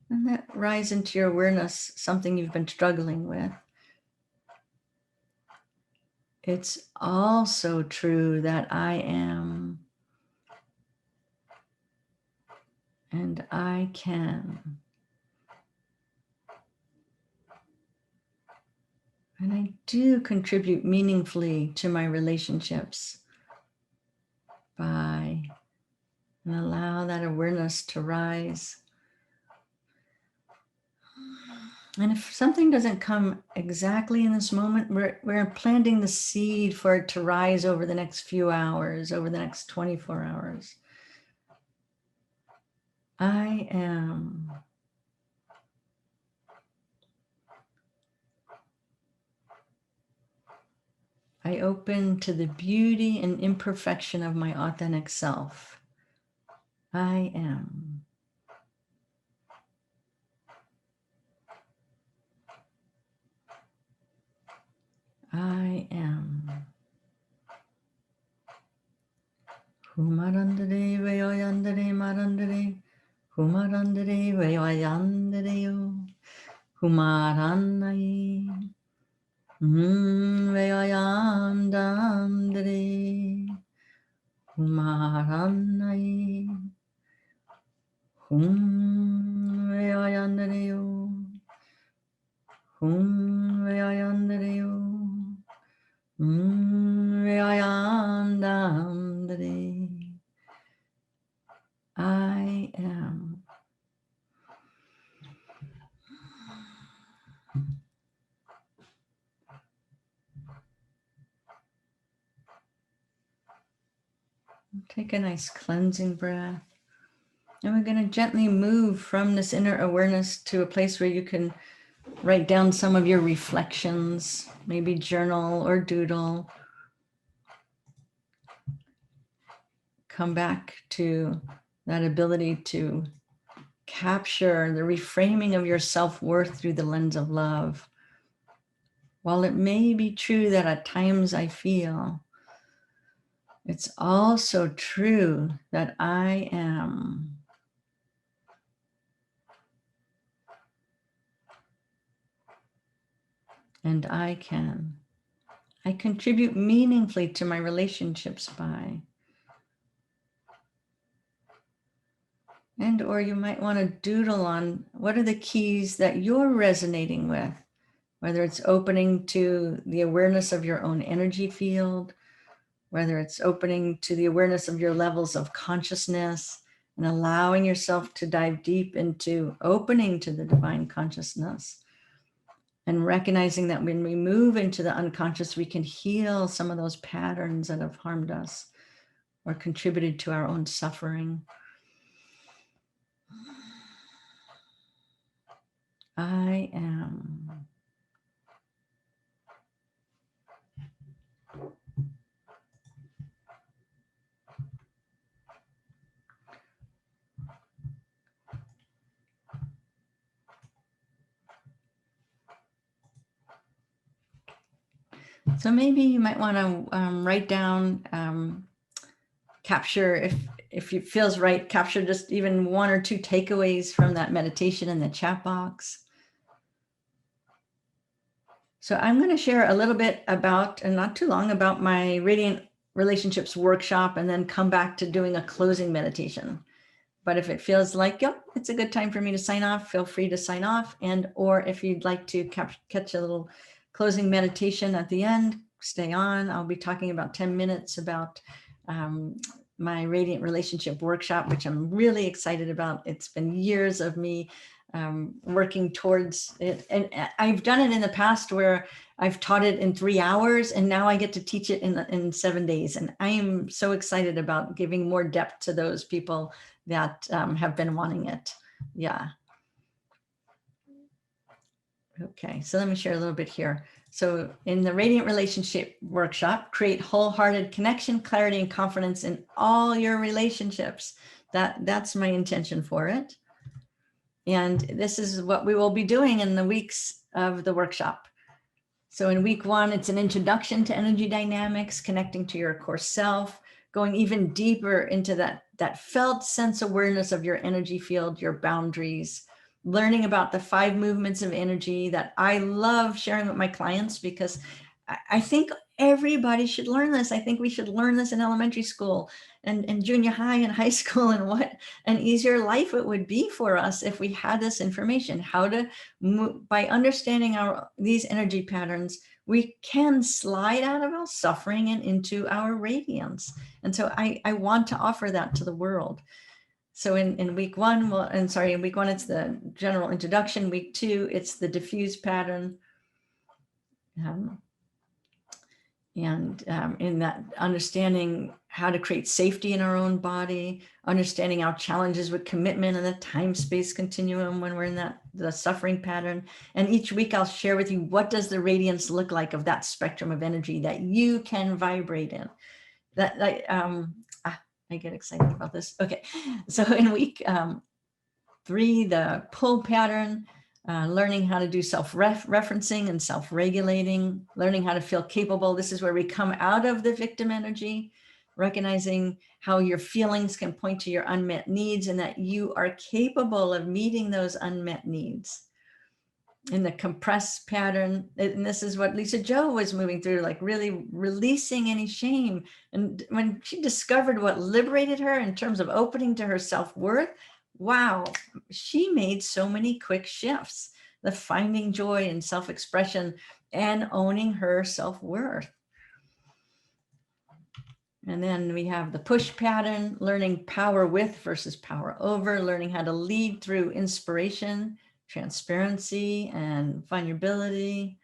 A: and that rise into your awareness, something you've been struggling with, it's also true that I am and I can. And I do contribute meaningfully to my relationships by and allow that awareness to rise. And if something doesn't come exactly in this moment, we're planting the seed for it to rise over the next few hours, over the next 24 hours. I am. I open to the beauty and imperfection of my authentic self. I am. I am. Humarandere veyoyandere marandere. Humarandere veyoyandere yo. Humaranai. Vayam dam dre Humaranai Hum Vayandareo Hum Vayandareo Vayam dam dre. I am. Take a nice cleansing breath. And we're going to gently move from this inner awareness to a place where you can write down some of your reflections, maybe journal or doodle. Come back to that ability to capture the reframing of your self-worth through the lens of love. While it may be true that at times I feel, it's also true that I am. And I can. I contribute meaningfully to my relationships by. And or you might want to doodle on what are the keys that you're resonating with, whether it's opening to the awareness of your own energy field, whether it's opening to the awareness of your levels of consciousness and allowing yourself to dive deep into opening to the divine consciousness and recognizing that when we move into the unconscious, we can heal some of those patterns that have harmed us or contributed to our own suffering. I am. So maybe you might want to write down, capture, if it feels right, capture just even one or two takeaways from that meditation in the chat box. So I'm going to share a little bit about, and not too long, about my Radiant Relationships workshop, and then come back to doing a closing meditation. But if it feels like, yep, it's a good time for me to sign off, feel free to sign off. And or if you'd like to catch a little closing meditation at the end, stay on. I'll be talking about 10 minutes about my Radiant Relationship workshop, which I'm really excited about. It's been years of me working towards it. And I've done it in the past where I've taught it in 3 hours, and now I get to teach it in 7 days. And I am so excited about giving more depth to those people that have been wanting it. Yeah. Okay, so let me share a little bit here. So in the Radiant Relationship workshop, create wholehearted connection, clarity, and confidence in all your relationships. That's my intention for it. And this is what we will be doing in the weeks of the workshop. So in week 1, it's an introduction to energy dynamics, connecting to your core self, going even deeper into that felt sense awareness of your energy field, your boundaries, learning about the 5 movements of energy that I love sharing with my clients, because I think everybody should learn this. I think we should learn this in elementary school and junior high and high school, and what an easier life it would be for us if we had this information, how to move, by understanding these energy patterns, we can slide out of our suffering and into our radiance. And so I want to offer that to the world. So in week 1, in week 1, it's the general introduction. Week 2, it's the diffuse pattern. In that, understanding how to create safety in our own body, understanding our challenges with commitment and the time-space continuum when we're in the suffering pattern. And each week I'll share with you, what does the radiance look like of that spectrum of energy that you can vibrate in? I get excited about this. Okay, so in week 3, the pull pattern, learning how to do self-referencing and self-regulating, learning how to feel capable. This is where we come out of the victim energy, recognizing how your feelings can point to your unmet needs and that you are capable of meeting those unmet needs. in the compress pattern. And this is what Lisa Jo was moving through, like really releasing any shame. And when she discovered what liberated her in terms of opening to her self-worth, wow, she made so many quick shifts, the finding joy in self-expression and owning her self-worth. And then we have the push pattern, learning power with versus power over, learning how to lead through inspiration, transparency, and vulnerability,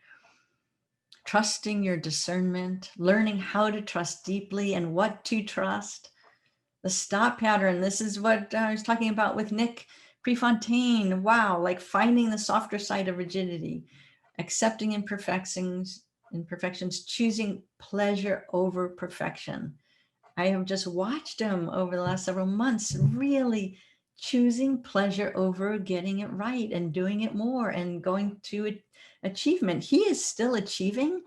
A: trusting your discernment, learning how to trust deeply and what to trust. The stop pattern, this is what I was talking about with Nick Prefontaine. Wow, like finding the softer side of rigidity, accepting imperfections, choosing pleasure over perfection. I have just watched him over the last several months, really choosing pleasure over getting it right and doing it more and going to achievement. He is still achieving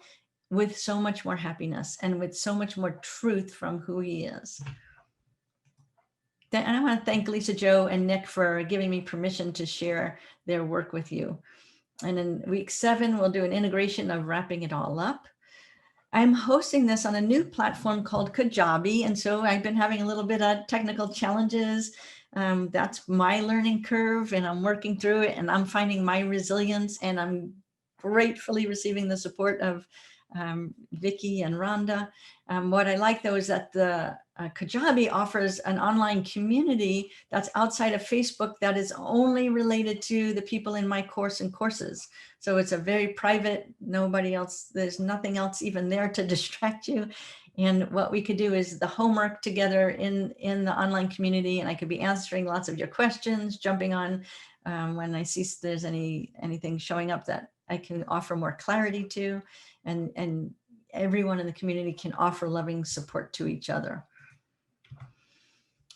A: with so much more happiness and with so much more truth from who he is. And I want to thank Lisa Jo and Nick for giving me permission to share their work with you. And in week 7, we'll do an integration of wrapping it all up. I'm hosting this on a new platform called Kajabi. And so I've been having a little bit of technical challenges. That's my learning curve and I'm working through it and I'm finding my resilience and I'm gratefully receiving the support of Vicky and Rhonda. What I like though is that the Kajabi offers an online community that's outside of Facebook that is only related to the people in my course and courses. So it's a very private, nobody else, there's nothing else even there to distract you. And what we could do is the homework together in the online community, and I could be answering lots of your questions, jumping on when I see there's anything showing up that I can offer more clarity to, and everyone in the community can offer loving support to each other.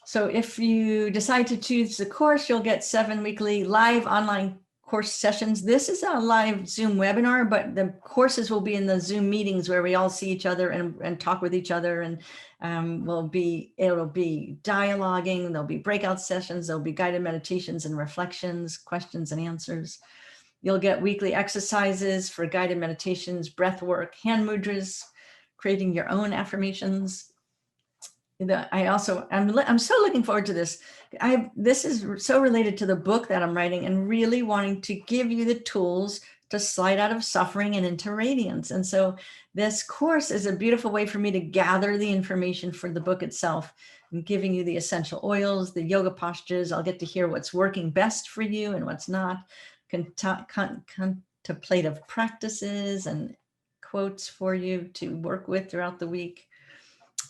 A: So if you decide to choose the course, you'll get 7 weekly live online course sessions. This is a live Zoom webinar, but the courses will be in the Zoom meetings where we all see each other and talk with each other, and it'll be dialoguing, there'll be breakout sessions, there'll be guided meditations and reflections, questions and answers. You'll get weekly exercises for guided meditations, breath work, hand mudras, creating your own affirmations. I'm so looking forward to this. This is so related to the book that I'm writing and really wanting to give you the tools to slide out of suffering and into radiance. And so this course is a beautiful way for me to gather the information for the book itself. I'm giving you the essential oils, the yoga postures. I'll get to hear what's working best for you and what's not. Contemplative practices and quotes for you to work with throughout the week.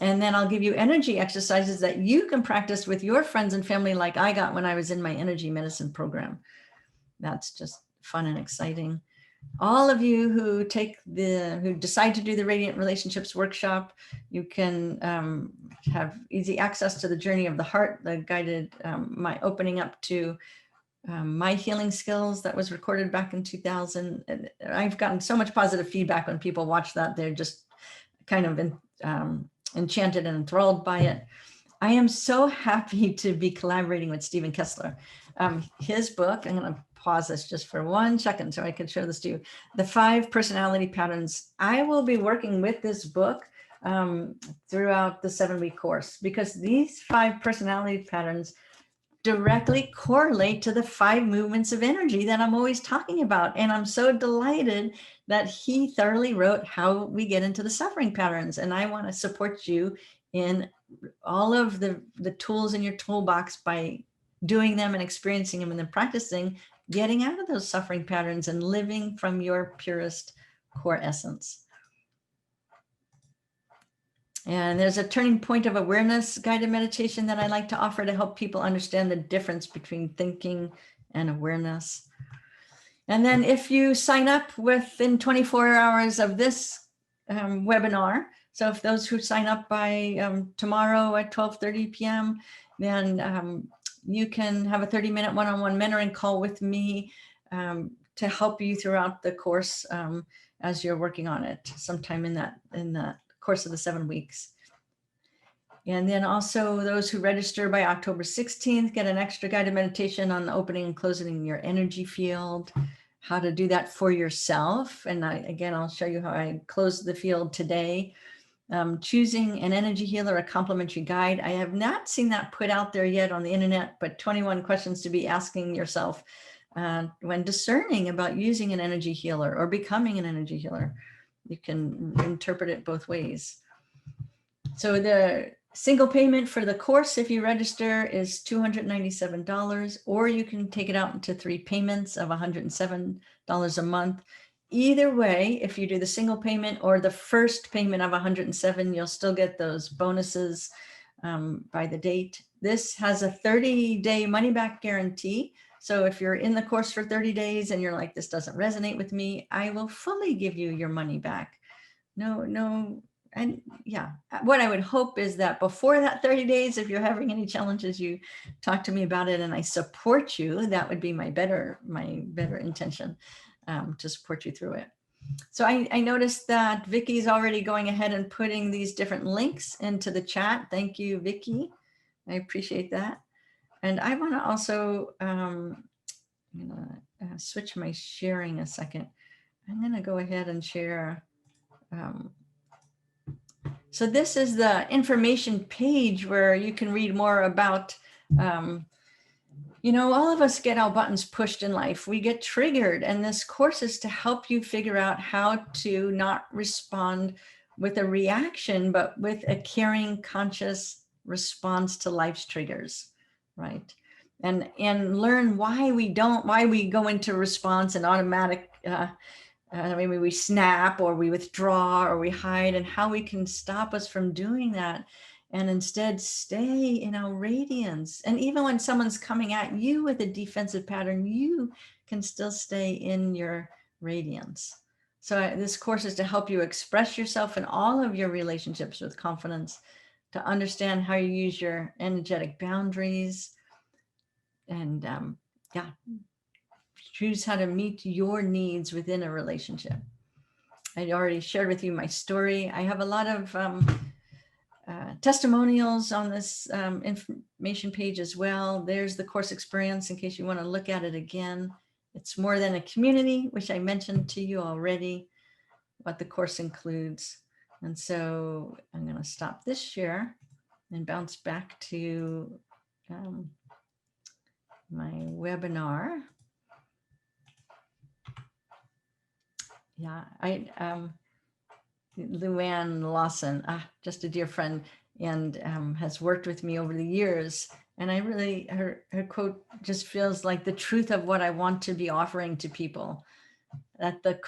A: And then I'll give you energy exercises that you can practice with your friends and family like I got when I was in my energy medicine program. That's just fun and exciting. All of you who decide to do the Radiant Relationships workshop, you can have easy access to the Journey of the Heart, the guided, my opening up to my healing skills that was recorded back in 2000. And I've gotten so much positive feedback when people watch that. They're just kind of enchanted and enthralled by it. I am so happy to be collaborating with Stephen Kessler. His book, I'm going to pause this just for 1 second so I can show this to you. The 5 personality patterns. I will be working with this book throughout the 7-week course because these 5 personality patterns directly correlate to the 5 movements of energy that I'm always talking about. And I'm so delighted that he thoroughly wrote how we get into the suffering patterns. And I want to support you in all of the tools in your toolbox by doing them and experiencing them and then practicing getting out of those suffering patterns and living from your purest core essence. And there's a turning point of awareness guided meditation that I like to offer to help people understand the difference between thinking and awareness. And then if you sign up within 24 hours of this webinar, so if those who sign up by tomorrow at 12:30 p.m., then you can have a 30-minute one-on-one mentoring call with me to help you throughout the course as you're working on it sometime in the course of the 7 weeks. And then also those who register by October 16th get an extra guided meditation on opening and closing your energy field. how to do that for yourself. And again, I'll show you how I closed the field today. Choosing an energy healer, a complimentary guide. I have not seen that put out there yet on the internet, but 21 questions to be asking yourself when discerning about using an energy healer or becoming an energy healer. You can interpret it both ways. So the single payment for the course, if you register, is $297, or you can take it out into 3 payments of $107 a month. Either way, if you do the single payment or the first payment of $107, you'll still get those bonuses by the date. This has a 30-day money-back guarantee. So if you're in the course for 30 days and you're like, this doesn't resonate with me, I will fully give you your money back. No. And yeah, what I would hope is that before that 30 days, if you're having any challenges, you talk to me about it and I support you. That would be my better intention, to support you through it. So I noticed that Vicky's already going ahead and putting these different links into the chat. Thank you, Vicky. I appreciate that. And I want to also switch my sharing a second. I'm going to go ahead and share. So this is the information page where you can read more about, all of us get our buttons pushed in life. We get triggered, and this course is to help you figure out how to not respond with a reaction, but with a caring, conscious response to life's triggers, right? And learn why we go into response and automatic, maybe we snap or we withdraw or we hide, and how we can stop us from doing that and instead stay in our radiance. And even when someone's coming at you with a defensive pattern, you can still stay in your radiance. So this course is to help you express yourself in all of your relationships with confidence, to understand how you use your energetic boundaries, and choose how to meet your needs within a relationship. I already shared with you my story. I have a lot of testimonials on this information page as well. There's the course experience in case you want to look at it again. It's more than a community, which I mentioned to you already, what the course includes. And so I'm going to stop this share and bounce back to my webinar. Yeah, Luann Lawson, just a dear friend, and has worked with me over the years. And I really, her quote just feels like the truth of what I want to be offering to people, that the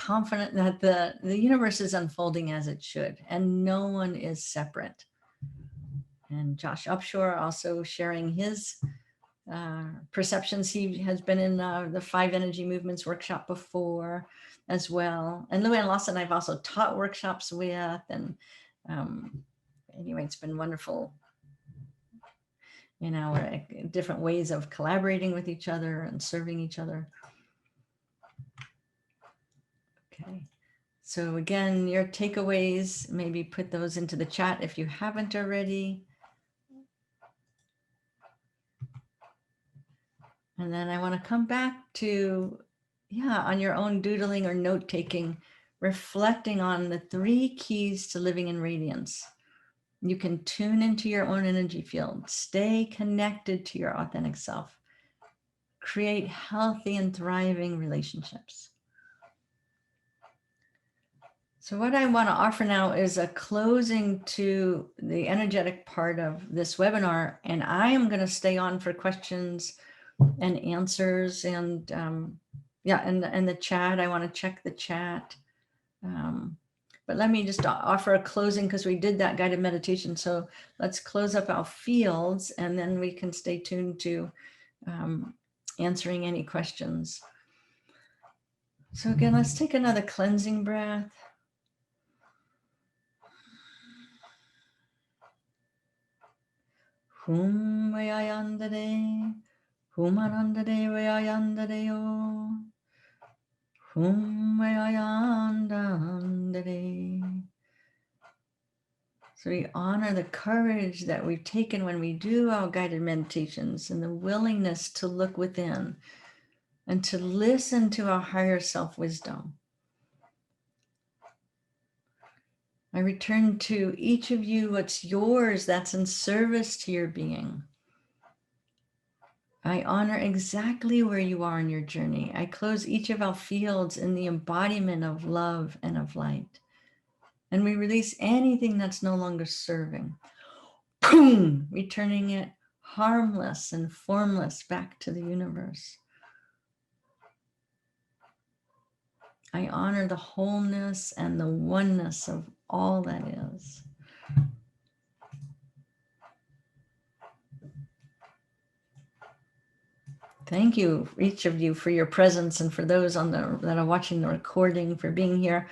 A: universe is unfolding as it should, and no one is separate. And Josh Upshur also sharing his perceptions. He has been in the 5 Energy Movements workshop before as well. And Luann Lawson, I've also taught workshops with. And anyway, it's been wonderful, different ways of collaborating with each other and serving each other. Okay. So again, your takeaways, maybe put those into the chat if you haven't already. And then I want to come back to, on your own doodling or note-taking, reflecting on the 3 keys to living in radiance. You can tune into your own energy field, stay connected to your authentic self, create healthy and thriving relationships. So what I want to offer now is a closing to the energetic part of this webinar, and I am going to stay on for questions and answers, and and the chat. I want to check the chat, but let me just offer a closing, because we did that guided meditation. So let's close up our fields, and then we can stay tuned to answering any questions. So again, let's take another cleansing breath. Hum vayandare, hum anandare vayandare yo, hum vayandare. So we honor the courage that we've taken when we do our guided meditations, and the willingness to look within, and to listen to our higher self wisdom. I return to each of you what's yours that's in service to your being. I honor exactly where you are in your journey. I close each of our fields in the embodiment of love and of light. And we release anything that's no longer serving. Boom! Returning it harmless and formless back to the universe. I honor the wholeness and the oneness of all that is. Thank you, each of you, for your presence, and for those that are watching the recording, for being here.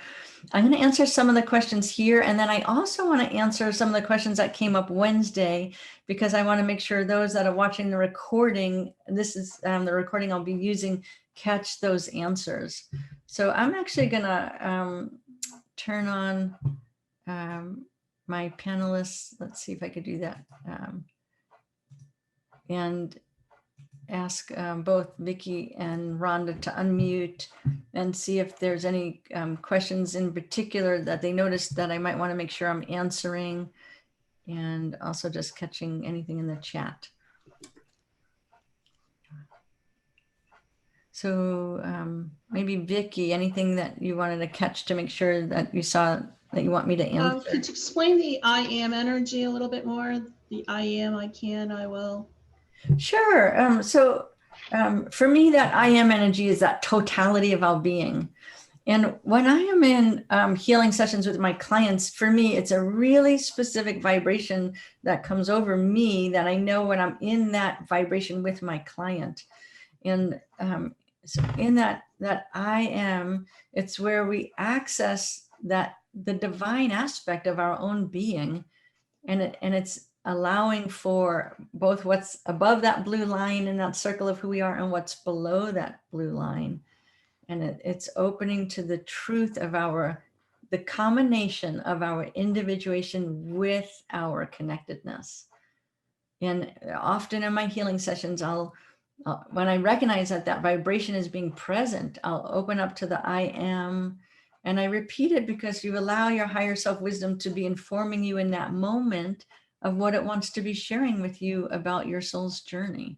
A: I'm going to answer some of the questions here, and then I also want to answer some of the questions that came up Wednesday, because I want to make sure those that are watching the recording, this is the recording I'll be using, catch those answers. So I'm actually going to turn on my panelists. Let's see if I could do that. And ask both Vicki and Rhonda to unmute and see if there's any questions in particular that they noticed that I might want to make sure I'm answering, and also just catching anything in the chat. So maybe Vicki, anything that you wanted to catch to make sure that you saw that you want me to answer?
C: Could you explain the I am energy a little bit more? The I am, I can, I will.
A: Sure. For me, that I am energy is that totality of our being. And when I am in healing sessions with my clients, for me, it's a really specific vibration that comes over me that I know when I'm in that vibration with my client. And so in that I am, it's where we access the divine aspect of our own being. And it's allowing for both what's above that blue line in that circle of who we are and what's below that blue line. And it's opening to the truth of the combination of our individuation with our connectedness. And often in my healing sessions, when I recognize that vibration is being present, I'll open up to the I am. And I repeat it because you allow your higher self wisdom to be informing you in that moment of what it wants to be sharing with you about your soul's journey.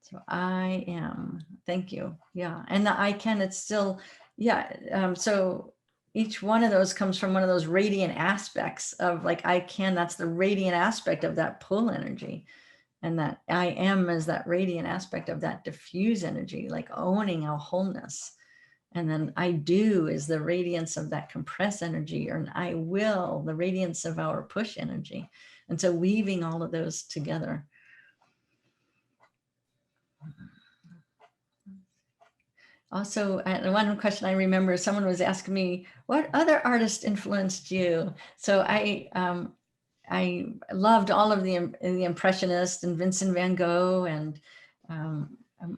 A: So I am, thank you. Yeah. And the I can, it's still, yeah. So each one of those comes from one of those radiant aspects of like, I can, that's the radiant aspect of that pull energy. And that I am is that radiant aspect of that diffuse energy, like owning our wholeness. And then I do is the radiance of that compressed energy, or an I will, the radiance of our push energy. And so weaving all of those together. Also, one question I remember, someone was asking me, what other artist influenced you? So I loved all of the Impressionists and Vincent van Gogh and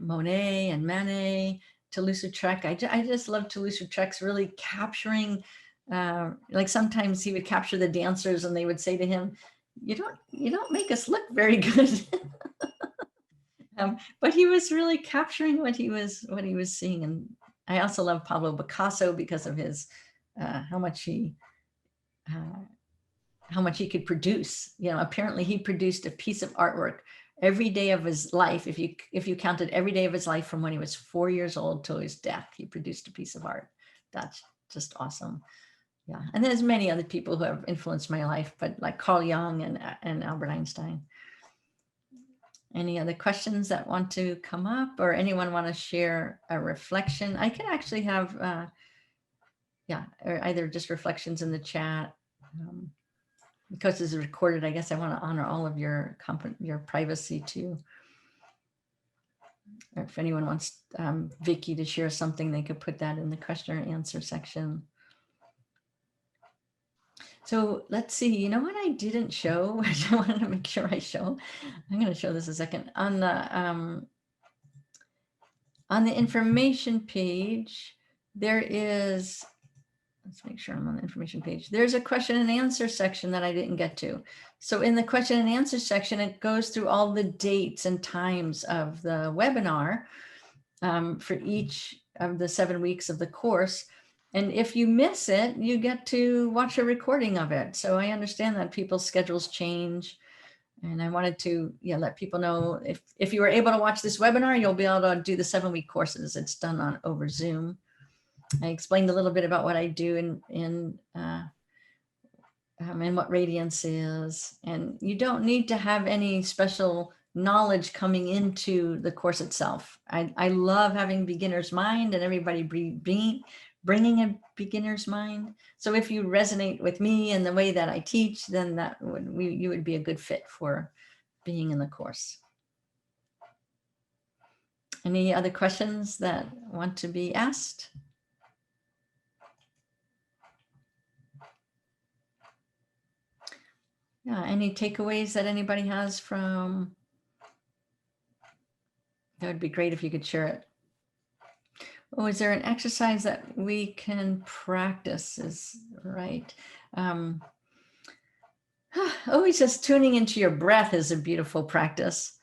A: Monet and Manet, Toulouse-Lautrec. I just love Toulouse-Lautrec's really capturing, like sometimes he would capture the dancers and they would say to him, you don't make us look very good. But he was really capturing what he was seeing. And I also love Pablo Picasso because of his how much he could produce. You know, apparently he produced a piece of artwork every day of his life. If you counted every day of his life from when he was 4 years old till his death, he produced a piece of art. That's just awesome. Yeah, and there's many other people who have influenced my life, but like Carl Jung and Albert Einstein. Any other questions that want to come up, or anyone want to share a reflection? I can actually have, or either just reflections in the chat. Because this is recorded, I guess I want to honor all of your privacy too. Or if anyone wants Vicki to share something, they could put that in the question and answer section. So let's see, you know what I didn't show, which I wanted to make sure I show. I'm going to show this a second. On the information page, there is, let's make sure I'm on the information page. There's a question and answer section that I didn't get to. So in the question and answer section, it goes through all the dates and times of the webinar. for each of the 7 weeks of the course. And if you miss it, you get to watch a recording of it. So I understand that people's schedules change. And I wanted to let people know if you were able to watch this webinar, you'll be able to do the 7-week courses. It's done over Zoom. I explained a little bit about what I do and what Radiance is. And you don't need to have any special knowledge coming into the course itself. I love having beginner's mind and everybody bringing a beginner's mind. So if you resonate with me and the way that I teach, then you would be a good fit for being in the course. Any other questions that want to be asked? Yeah, any takeaways that anybody has from? That would be great if you could share it. Oh, is there an exercise that we can practice? Is right. Always just tuning into your breath is a beautiful practice.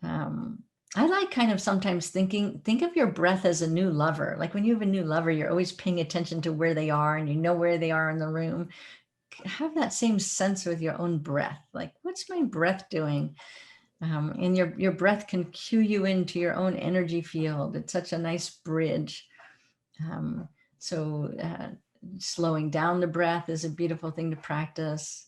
A: I like kind of sometimes think of your breath as a new lover. Like when you have a new lover, you're always paying attention to where they are and you know where they are in the room. Have that same sense with your own breath. Like, what's my breath doing? And your breath can cue you into your own energy field. It's such a nice bridge. So slowing down the breath is a beautiful thing to practice.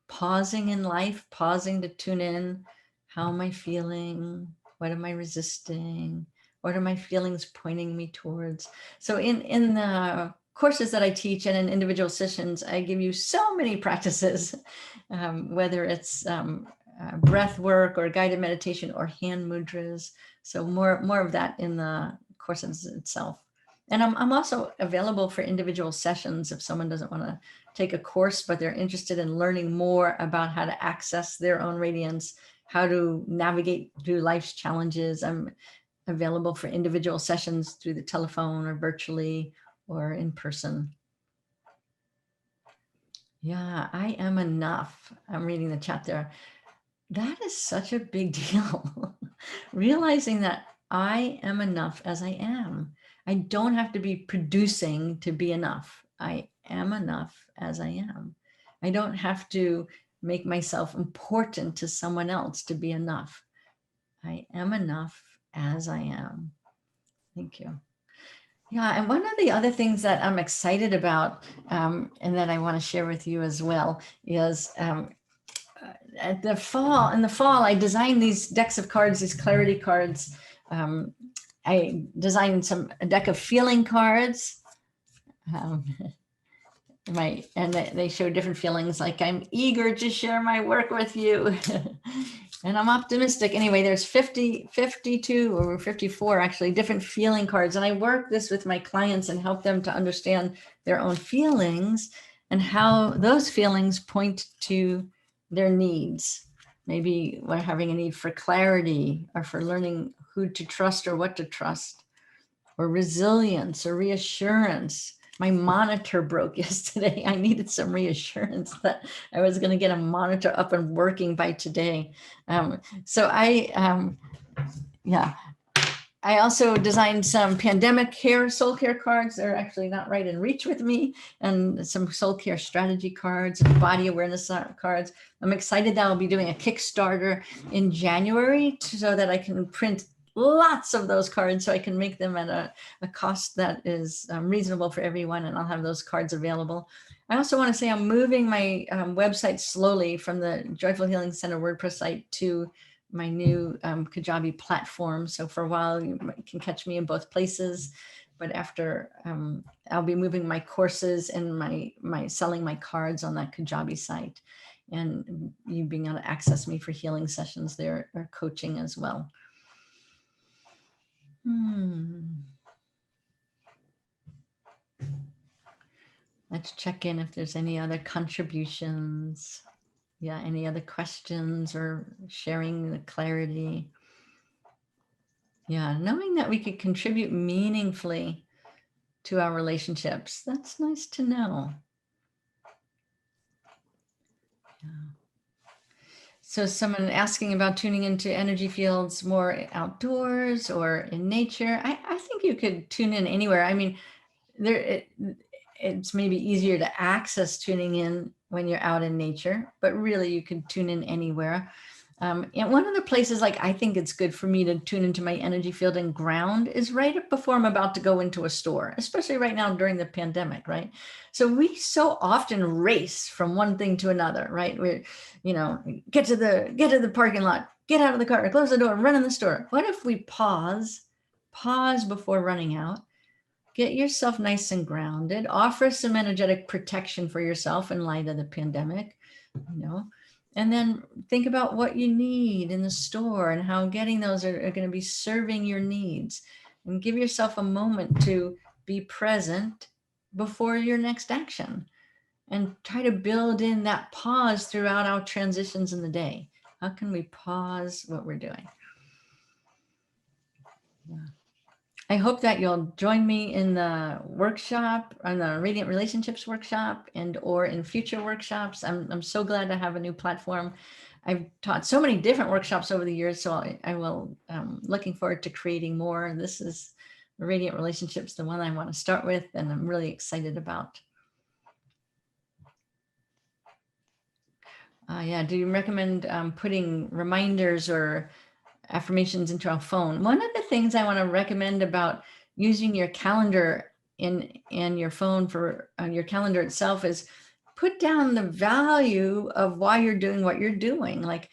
A: Pausing in life, pausing to tune in. How am I feeling? What am I resisting? What are my feelings pointing me towards? So in the courses that I teach and in individual sessions, I give you so many practices, whether it's breath work or guided meditation or hand mudras. So more of that in the courses itself. And I'm also available for individual sessions if someone doesn't want to take a course, but they're interested in learning more about how to access their own radiance, how to navigate through life's challenges. I'm available for individual sessions through the telephone or virtually or in person. Yeah, I am enough. I'm reading the chat there. That is such a big deal. Realizing that I am enough as I am. I don't have to be producing to be enough. I am enough as I am. I don't have to make myself important to someone else to be enough. I am enough as I am. Thank you. Yeah, and one of the other things that I'm excited about and that I want to share with you as well is in the fall, I designed these decks of cards, these clarity cards. I designed a deck of feeling cards. And they show different feelings, like I'm eager to share my work with you. And I'm optimistic. Anyway, there's 52 or 54 actually different feeling cards. And I work this with my clients and help them to understand their own feelings and how those feelings point to their needs. Maybe we're having a need for clarity or for learning who to trust or what to trust, or resilience or reassurance. My monitor broke yesterday. I needed some reassurance that I was going to get a monitor up and working by today. So I also designed some pandemic soul care cards. They're actually not right in reach with me, and some soul care strategy cards and body awareness cards. I'm excited that I'll be doing a Kickstarter in January so that I can print lots of those cards so I can make them at a cost that is reasonable for everyone, and I'll have those cards available. I also want to say I'm moving my website slowly from the Joyful Healing Center WordPress site to my new Kajabi platform. So for a while you can catch me in both places, but after I'll be moving my courses and my selling my cards on that Kajabi site, and you being able to access me for healing sessions there or coaching as well. Let's check in if there's any other contributions. Yeah, any other questions or sharing the clarity. Yeah, knowing that we could contribute meaningfully to our relationships. That's nice to know. Yeah. So someone asking about tuning into energy fields more outdoors or in nature. I think you could tune in anywhere. I mean, it's maybe easier to access tuning in when you're out in nature, but really you can tune in anywhere. And one of the places like I think it's good for me to tune into my energy field and ground is right up before I'm about to go into a store, especially right now during the pandemic, right? So we so often race from one thing to another, right? We're, get to the parking lot, get out of the car, close the door, run in the store. What if we pause before running out? Get yourself nice and grounded, offer some energetic protection for yourself in light of the pandemic, and then think about what you need in the store and how getting those are going to be serving your needs, and give yourself a moment to be present before your next action, and try to build in that pause throughout our transitions in the day. How can we pause what we're doing? Yeah. I hope that you'll join me in the workshop, on the Radiant Relationships workshop, and or in future workshops. I'm so glad to have a new platform. I've taught so many different workshops over the years, so I will, looking forward to creating more. This is Radiant Relationships, the one I want to start with, and I'm really excited about. Yeah, do you recommend putting reminders or affirmations into our phone? One of the things I want to recommend about using your calendar in your phone for your calendar itself is put down the value of why you're doing what you're doing. Like,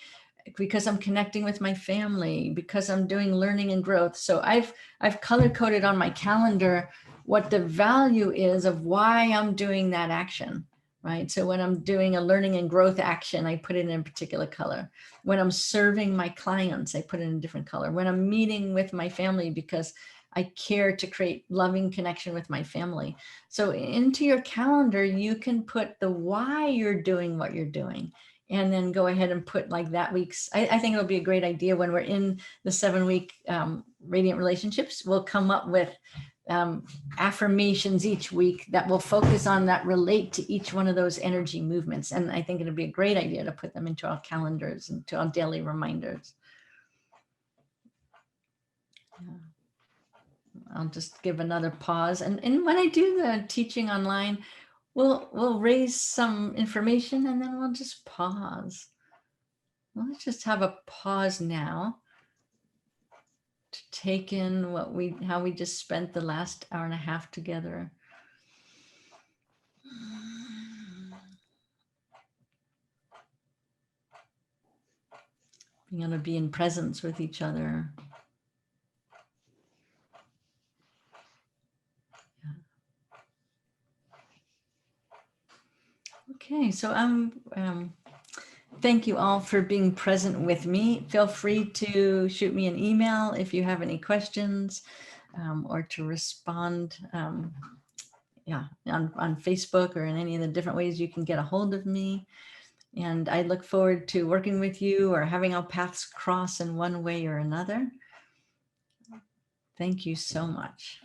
A: because I'm connecting with my family, because I'm doing learning and growth. So I've color coded on my calendar what the value is of why I'm doing that action. Right. So when I'm doing a learning and growth action, I put it in a particular color. When I'm serving my clients, I put it in a different color. When I'm meeting with my family, because I care to create loving connection with my family. So into your calendar, you can put the why you're doing what you're doing, and then go ahead and put like that week's, I think it'll be a great idea when we're in the 7-week Radiant Relationships, we'll come up with affirmations each week that will focus on that relate to each one of those energy movements. And I think it'd be a great idea to put them into our calendars and to our daily reminders. Yeah. I'll just give another pause. And when I do the teaching online, we'll raise some information and then we'll just pause. Let's just have a pause now to take in how we just spent the last hour and a half together. Being able to be in presence with each other. Okay, so thank you all for being present with me. Feel free to shoot me an email if you have any questions, or to respond on Facebook or in any of the different ways you can get a hold of me. And I look forward to working with you or having our paths cross in one way or another. Thank you so much.